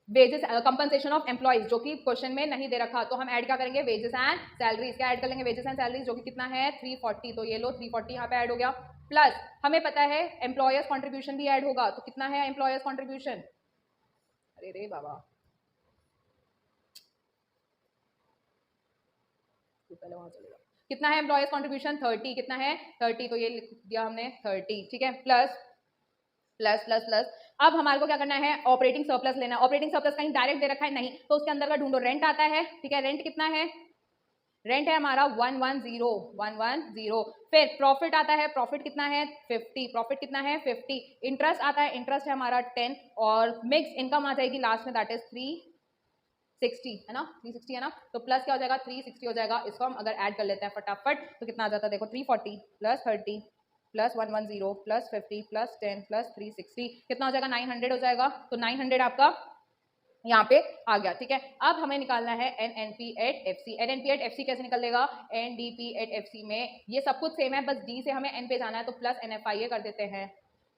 वेजेस, कंपनसेशन ऑफ एम्प्लॉइज, जो कि क्वेश्चन में नहीं दे रखा, तो हम ऐड क्या करेंगे, वेजेस एंड सैलरीज। क्या ऐड कर लेंगे, वेजेस एंड सैलरीज, जो कि कितना है 340, तो ये लो 340 यहाँ पे ऐड हो गया। प्लस हमें पता है एम्प्लॉयर्स कंट्रीब्यूशन भी ऐड होगा, तो कितना है एम्प्लॉयर्स कंट्रीब्यूशन, अरे रे बाबा पहले वहां चलेगा, कितना है एम्प्लॉयर्स कंट्रीब्यूशन 30, कितना है 30, तो ये लिख दिया हमने 30, ठीक है। प्लस प्लस प्लस प्लस अब हमारे को क्या करना है, ऑपरेटिंग सरप्लस लेना। ऑपरेटिंग सरप्लस कहीं डायरेक्ट दे रखा है नहीं, तो उसके अंदर का ढूंढो। रेंट आता है, ठीक है, रेंट कितना है, रेंट है हमारा 110। फिर प्रॉफिट आता है, प्रॉफिट कितना है 50, प्रॉफिट कितना है 50। इंटरेस्ट आता है, इंटरेस्ट है हमारा 10, और मिक्स इनकम आ जाएगी लास्ट में, दैट इज 360 है ना, 360 है ना, तो प्लस क्या हो जाएगा 360 हो जाएगा। इसको हम अगर ऐड कर लेते हैं फटाफट तो कितना आ जाता है, देखो 340 plus 30 plus 110 plus 50 plus 10 plus 360, कितना हो जाएगा 900 हो जाएगा। तो 900 आपका यहाँ पे आ गया, ठीक है। अब हमें निकालना है NNP@FC। NNP@FC कैसे निकल देगा, NDP@FC में ये सब कुछ सेम है, बस D से हमें N पे जाना है, तो प्लस NFIA कर देते हैं,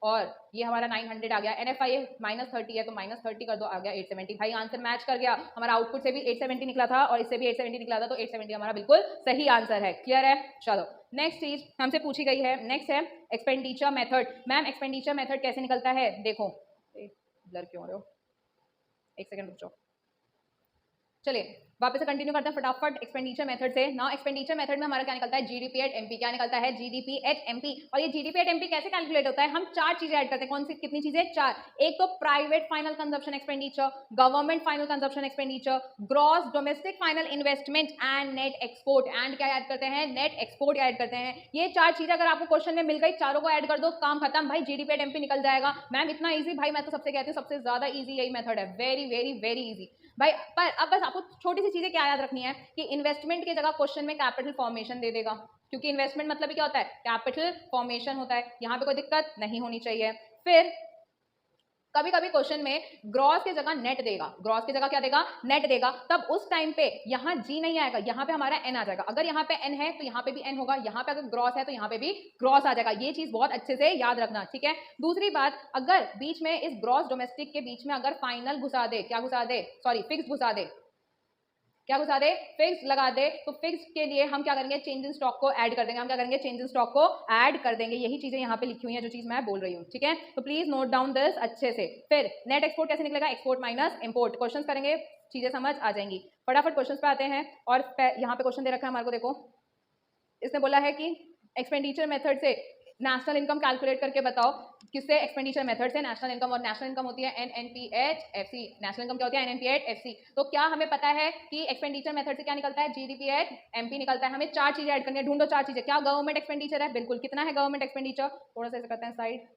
और ये हमारा 900 आ गया। NFIA -30 है तो -30 कर दो, आ गया 870। भाई आंसर मैच कर गया, हमारा आउटपुट से भी 870 निकला था और इससे भी 870 निकला था, तो 870 हमारा बिल्कुल सही आंसर है। क्लियर है, चलो नेक्स्ट चीज हमसे पूछी गई है, नेक्स्ट है expenditure method. Ma'am expenditure method कैसे निकलता है, देखो ब्लर क्यों हो रहे हो, एक सेकंड रुक जाओ। चलिए वापस से कंटिन्यू करते हैं फटाफट एक्सपेंडिचर मेथड से। नाउ एक्सपेंडिचर मेथड में हमारा क्या निकलता है, GDP@MP। क्या निकलता है, GDP@MP। और ये GDP@MP कैसे कैलकुलेट होता है, हम 4 चीजें ऐड करते हैं। कौन सी, कितनी चीजें, 4। एक तो private final consumption expenditure, government final consumption expenditure, gross domestic final investment and net export. And क्या ऐड करते हैं, नेट एक्सपोर्ट ऐड करते हैं। ये 4 चीजें अगर आपको क्वेश्चन में मिल गई, चारों को ऐड कर दो, काम खत्म भाई, GDP@MP निकल जाएगा। मैम इतना ईजी, भाई मैं तो सबसे कहती हूँ सबसे ज्यादा ईजी यही मेथड है, वेरी वेरी वेरी ईजी भाई। पर अब बस आपको छोटी सी चीजें क्या याद रखनी है कि इन्वेस्टमेंट की जगह क्वेश्चन में कैपिटल फॉर्मेशन दे देगा, क्योंकि इन्वेस्टमेंट मतलब ही क्या होता है, कैपिटल फॉर्मेशन होता है। यहाँ पे कोई दिक्कत नहीं होनी चाहिए। फिर कभी कभी क्वेश्चन में ग्रॉस की जगह नेट देगा, ग्रॉस की जगह क्या देगा, नेट देगा, तब उस टाइम पे यहाँ जी नहीं आएगा, यहाँ पे हमारा एन आ जाएगा। अगर यहाँ पे एन है तो यहाँ पे भी एन होगा, यहाँ पे अगर ग्रॉस है तो यहाँ पे भी ग्रॉस आ जाएगा। ये चीज बहुत अच्छे से याद रखना, ठीक है। दूसरी बात, अगर बीच में इस ग्रॉस डोमेस्टिक के बीच में अगर फाइनल घुसा दे, क्या घुसा दे, सॉरी फिक्स घुसा दे, क्या घुसा दे, फिक्स लगा दे, तो फिक्स के लिए हम क्या करेंगे, चेंज इन स्टॉक को ऐड कर देंगे। हम क्या करेंगे, चेंज इन स्टॉक को ऐड कर देंगे। यही चीजें यहाँ पे लिखी हुई हैं जो चीज मैं बोल रही हूँ, ठीक है। तो प्लीज नोट डाउन दिस अच्छे से। फिर नेट एक्सपोर्ट कैसे निकलेगा, एक्सपोर्ट माइनस इंपोर्ट। क्वेश्चन करेंगे, चीजें समझ आ जाएंगी। फटाफट क्वेश्चन पे आते हैं, और यहाँ पे क्वेश्चन दे रखा है हमारे को, देखो इसने बोला है कि एक्सपेंडिचर मेथड से नेशनल इनकम कैलकुलेट करके बताओ। किससे, एक्सपेंडिचर मेथड से नेशनल इनकम, और नेशनल इनकम होती है NNP@FC। नेशनल इनकम क्या होती है, NNP@FC। तो क्या हमें पता है कि एक्सपेंडिचर मेथड से क्या निकलता है, GDP@MP निकलता है। हमें 4 चीजें ऐड करनी है, ढूंढो 4 चीजें। क्या गवर्नमेंट एक्सपेंडिचर है, बिल्कुल, कितना है गवर्नमेंट एक्सपेंडिचर, थोड़ा सा ऐसे करते हैं साइड।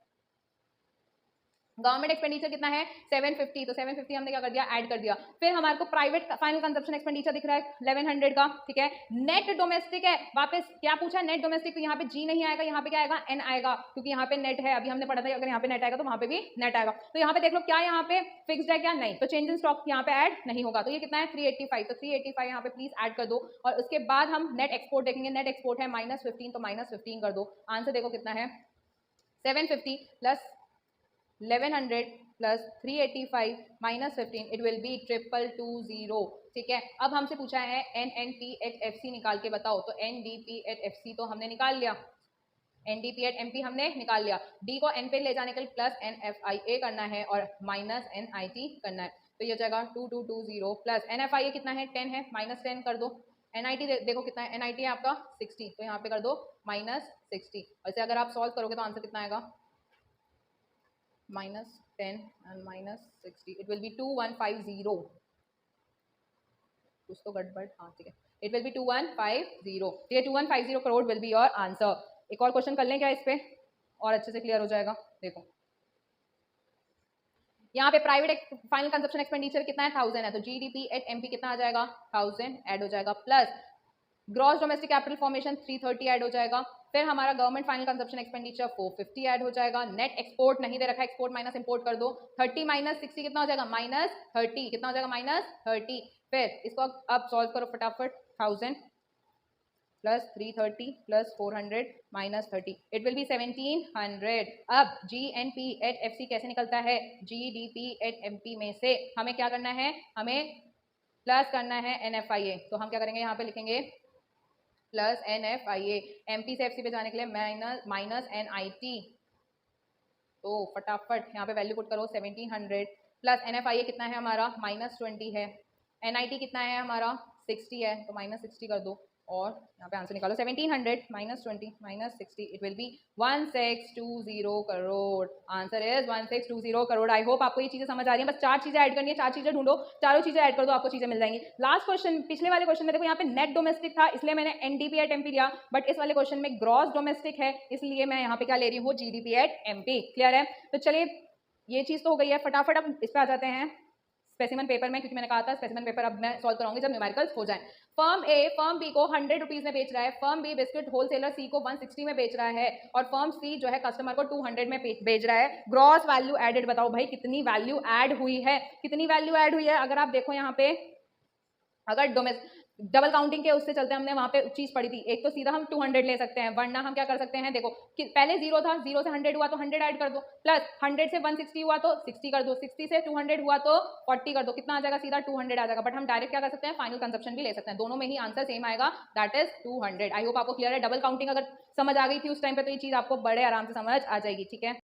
गवर्नमेंट एक्सपेंडिचर कितना है 750, तो 750 हमने क्या कर दिया, ऐड कर दिया। फिर हमारे को प्राइवेट फाइनल कंजप्शन एक्सपेंडिचर दिख रहा है 1100 का, ठीक है। नेट डोमेस्टिक है, वापस क्या पूछा है, नेट डोमेस्टिक, तो यहाँ पे जी नहीं आएगा, यहाँ पे क्या आएगा, एन आएगा, क्योंकि यहाँ पे नेट है। अभी हमने पढ़ा था अगर यहाँ पे नेट आएगा तो वहाँ पे भी नेट आएगा। तो यहाँ पे देख लो क्या यहाँ पे फिक्स्ड है क्या, नहीं, तो चेंज इन स्टॉक यहाँ पे ऐड नहीं होगा। तो ये कितना है 385, तो 385 यहाँ पे प्लीज ऐड कर दो। और उसके बाद हम नेट एक्सपोर्ट देखेंगे, नेट एक्सपोर्ट है -15, तो -15 कर दो। आंसर देखो कितना है, 750 plus 1100 plus 385 minus 15, it will be 2220। ठीक है, अब हमसे पूछा है NNP एट FC निकाल के बताओ, तो NDP एट FC तो हमने निकाल लिया, NDP एट MP हमने निकाल लिया, D को N पे ले जाने के लिए प्लस NFIA करना है और माइनस NIT करना है, तो ये हो जाएगा 2220 प्लस NFIA कितना है 10 है, माइनस 10 कर दो, NIT देखो कितना है, NIT है आपका 60, तो यहाँ पे कर दो माइनस 60। वैसे अगर आप सॉल्व करोगे तो आंसर कितना आएगा, minus 10 and minus 60, it will be 2150। कुछ तो गड़बड़, हाँ ठीक है, इट विल बी 2150। ठीक है, 2150 crore will be your answer. एक और क्वेश्चन कर लें क्या इस पे, और अच्छे से क्लियर हो जाएगा। देखो यहाँ पे प्राइवेट फाइनल कंजप्शन एक्सपेंडिचर कितना है 1000 है, तो GDP एट MP कितना आ जाएगा 1000 ऐड हो जाएगा, plus gross domestic capital formation 330 add हो जाएगा, फिर हमारा government final consumption expenditure 450 add हो जाएगा, नेट एक्सपोर्ट नहीं दे रखा है, एक्सपोर्ट माइनस इंपोर्ट कर दो, 30 माइनस 60 कितना हो जाएगा माइनस 30, कितना हो जाएगा माइनस 30। फिर इसको अब सॉल्व करो फटाफट, 1000 plus 330 plus 400 minus 30, it will be 1700। अब GNP एट FC कैसे निकलता है, GDP एट MP में से हमें क्या करना है, हमें प्लस करना है NFIA, तो हम क्या करेंगे यहाँ पे लिखेंगे प्लस NFIA, MP से FC पे जाने के लिए माइनस NIT, तो फटाफट यहाँ पे वैल्यू पुट करो 1700 प्लस NFIA कितना है हमारा माइनस 20 है, NIT कितना है हमारा 60 है, तो माइनस 60 कर दो और यहाँ पे आंसर निकालो 1700 minus 20 minus 60, it will be 1620 crore. Answer is 1620 crore. I hope आपको ये चीजें समझ आ रही हैं, बस 4 चीजें ऐड करनी है, 4 चीजें ढूंढो, चारों चीजें ऐड कर दो, आपको चीजें मिल जाएंगी। लास्ट क्वेश्चन, पिछले वाले क्वेश्चन में देखो यहाँ पे नेट डोमेस्टिक था इसलिए मैंने NDP एट MP लिया, बट इस वाले क्वेश्चन में ग्रॉस डोमेस्टिक है इसलिए मैं यहाँ पे क्या ले रही हूँ GDP एट MP। क्लियर है, तो चलिए ये चीज तो हो गई है, फटाफट अब इस पे आ जाते हैं स्पेसिमन पेपर में, क्योंकि मैंने कहा था स्पेसिमन पेपर अब मैं सॉल्व कराऊंगी जब न्यूमेरिकल्स हो जाए। फर्म A फर्म B को 100 रुपीज में बेच रहा है, firm B biscuit wholesaler C को 160 में बेच रहा है और फर्म C जो है कस्टमर को 200 में बेच रहा है। ग्रॉस वैल्यू एडेड बताओ भाई कितनी वैल्यू ऐड हुई है, कितनी वैल्यू ऐड हुई है। अगर आप देखो यहाँ पे, अगर डबल काउंटिंग के उससे चलते हमने वहां पे चीज पढ़ी थी, एक तो सीधा हम 200 ले सकते हैं, वरना हम क्या कर सकते हैं, देखो कि पहले 0 था, 0 से 100 हुआ तो 100 ऐड कर दो, प्लस 100 से 160 हुआ तो 60 कर दो, 60 से 200 हुआ तो 40 कर दो, कितना आ जाएगा सीधा 200 आ जाएगा। बट हम डायरेक्ट क्या कर सकते हैं, फाइनल कंजप्शन भी ले सकते हैं, दोनों में ही आंसर सेम आएगा, दैट इज 200। आई होप आपको क्लियर है। डबल काउंटिंग अगर समझ आ गई थी उस टाइम पे तो ये चीज आपको बड़े आराम से समझ आ जाएगी। ठीक है।